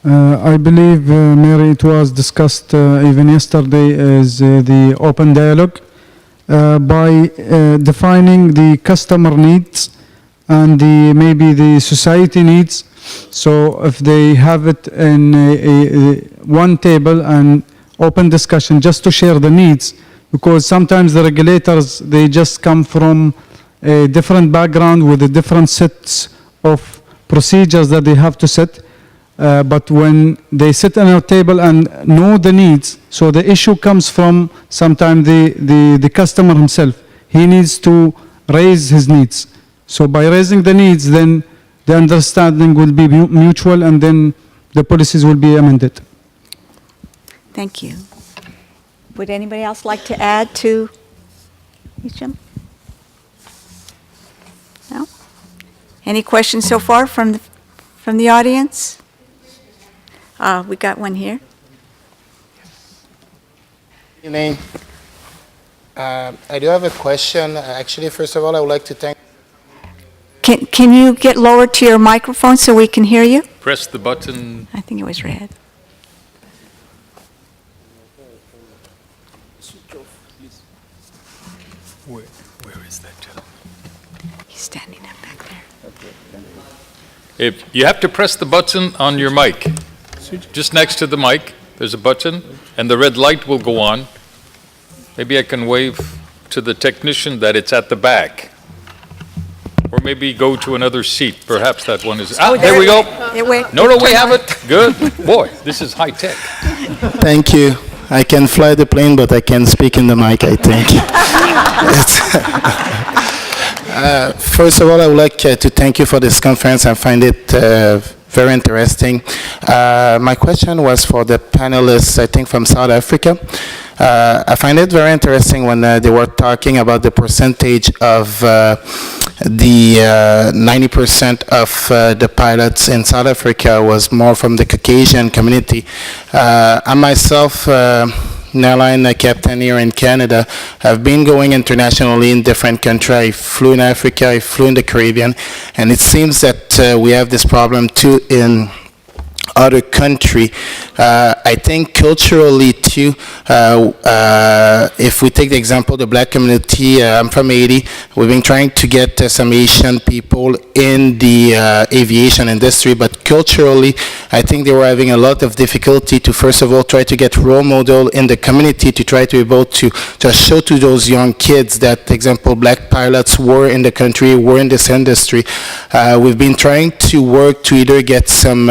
E: I believe, Mary, it was discussed even yesterday is the open dialogue by defining the customer needs and maybe the society needs. So if they have it in one table and open discussion just to share the needs, because sometimes the regulators, they just come from a different background with a different sets of procedures that they have to set. But when they sit on a table and know the needs, so the issue comes from sometimes the customer himself. He needs to raise his needs. So by raising the needs, then the understanding will be mutual, and then the policies will be amended.
B: Thank you. Would anybody else like to add to Hesham? No? Any questions so far from the audience? We got one here.
H: Good evening. I do have a question. Actually, first of all, I would like to thank...
B: Can you get lower to your microphone so we can hear you?
A: Press the button.
B: I think it was red.
A: Where is that gentleman?
B: He's standing up back there.
A: If you have to press the button on your mic, just next to the mic, there's a button, and the red light will go on. Maybe I can wave to the technician that it's at the back. Or maybe go to another seat. Perhaps that one is, there we go. No, we have it. Good. Boy, this is high tech.
H: Thank you. I can fly the plane, but I can speak in the mic, I think. First of all, I would like to thank you for this conference. I find it very interesting. My question was for the panelists, I think from South Africa. I find it very interesting when they were talking about the percentage of the 90% of the pilots in South Africa was more from the Caucasian community. I myself, an airline captain here in Canada, have been going internationally in different countries. I flew in Africa, I flew in the Caribbean, and it seems that we have this problem too in other country. I think culturally too, if we take the example of the black community, I'm from Haiti, we've been trying to get some Asian people in the aviation industry, but culturally, I think they were having a lot of difficulty to, first of all, try to get role model in the community to try to be able to just show to those young kids that, for example, black pilots were in the country, were in this industry. We've been trying to work to either get some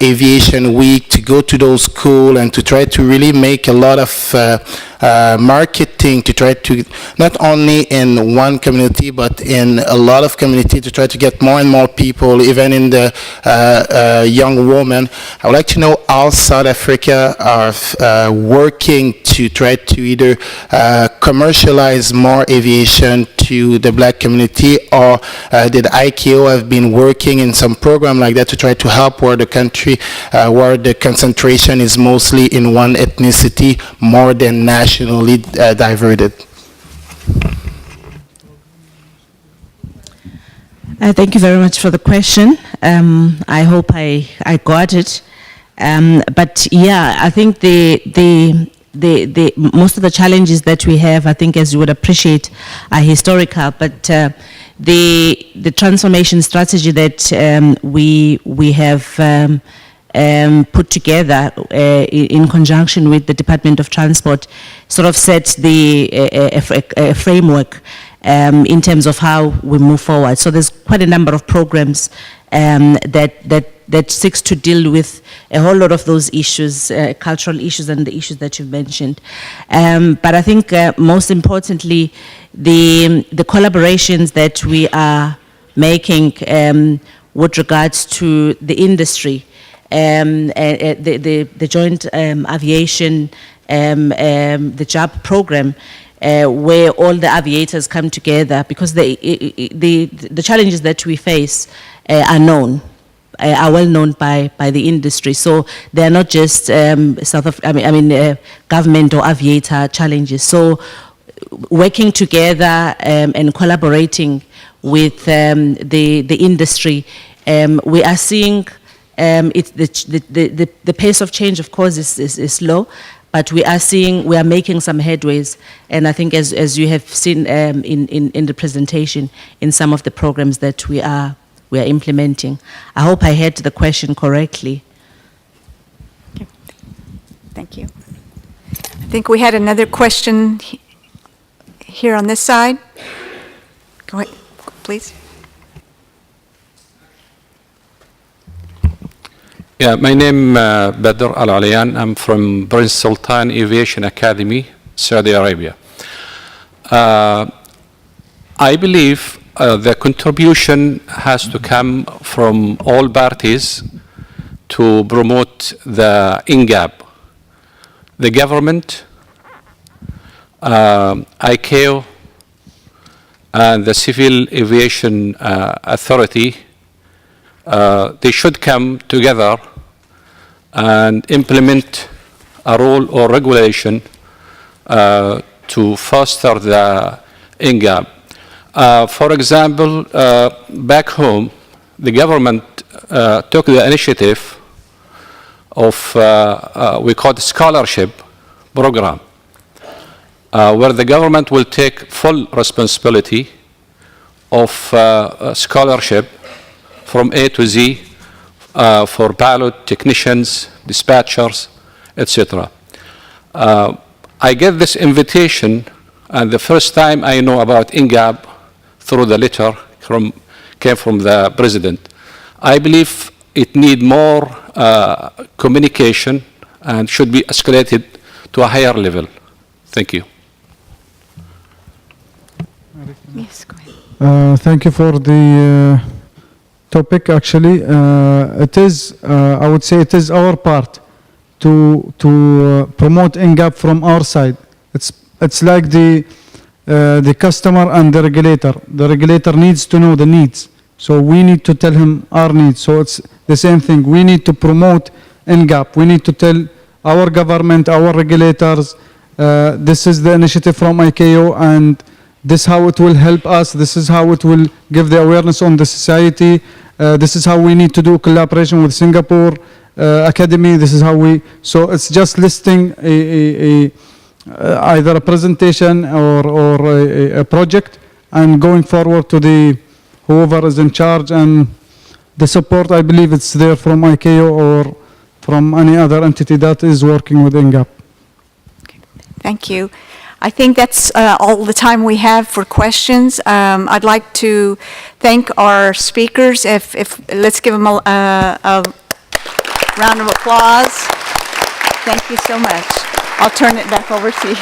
H: aviation week, to go to those schools and to try to really make a lot of marketing to try to, not only in one community, but in a lot of community, to try to get more and more people, even in the young women. I would like to know how South Africa are working to try to either commercialize more aviation to the black community, or did ICAO have been working in some program like that to try to help where the country, where the concentration is mostly in one ethnicity more than nationally diverted?
D: Thank you very much for the question. I hope I got it. But yeah, I think the most of the challenges that we have, I think, as you would appreciate, are historical. But the transformation strategy that we have put together in conjunction with the Department of Transport sort of sets a framework in terms of how we move forward. So there's quite a number of programs that seeks to deal with a whole lot of those issues, cultural issues and the issues that you've mentioned. But I think most importantly, the collaborations that we are making with regards to the industry, the joint aviation, the JAP program, where all the aviators come together, because the challenges that we face are known, are well known by the industry. So they are not just government or aviator challenges. So working together and collaborating with the industry, we are seeing the pace of change, of course, is slow, but we are making some headways, and I think as you have seen in the presentation, in some of the programs that we are implementing. I hope I heard the question correctly.
B: Okay. Thank you. I think we had another question here on this side. Go ahead, please.
I: Yeah, my name Badr Al-Aliyan. I'm from Prince Sultan Aviation Academy, Saudi Arabia. I believe the contribution has to come from all parties to promote the NGAP. The government, ICAO, and the Civil Aviation Authority, they should come together and implement a rule or regulation to foster the NGAP. For example, back home, the government took the initiative of, we call it scholarship program, where the government will take full responsibility of scholarship from A to Z for pilot, technicians, dispatchers, etc. I get this invitation, and the first time I know about NGAP through the letter came from the president. I believe it needs more communication and should be escalated to a higher level. Thank you.
B: Yes, go ahead.
E: Thank you for the topic. Actually, it is, I would say it is our part to promote NGAP from our side. It's like the customer and the regulator. The regulator needs to know the needs. So we need to tell him our needs. So it's the same thing. We need to promote NGAP. We need to tell our government, our regulators, this is the initiative from ICAO, and this is how it will help us. This is how it will give the awareness on the society. This is how we need to do collaboration with Singapore Academy. This is how we, so it's just listing either a presentation or a project and going forward to the whoever is in charge, and the support, I believe it's there from ICAO or from any other entity that is working with NGAP.
B: Okay. Thank you. I think that's all the time we have for questions. I'd like to thank our speakers. Let's give them a round of applause. Thank you so much. I'll turn it back over to you.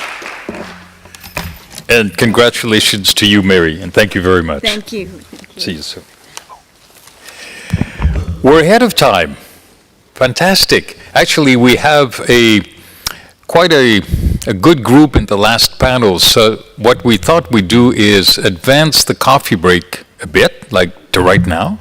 A: And congratulations to you, Mary, and thank you very much.
B: Thank you. Thank you.
A: See you soon. We're ahead of time. Fantastic. Actually, we have quite a good group in the last panel. So what we thought we'd do is advance the coffee break a bit, like to right now,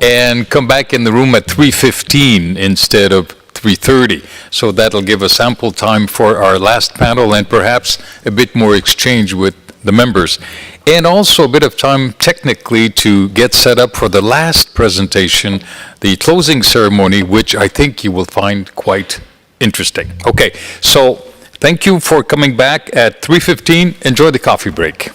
A: and come back in the room at 3:15 instead of 3:30. So that'll give us ample time for our last panel and perhaps a bit more exchange with the members, and also a bit of time technically to get set up for the last presentation, the closing ceremony, which I think you will find quite interesting. Okay, so thank you for coming back at 3:15. Enjoy the coffee break.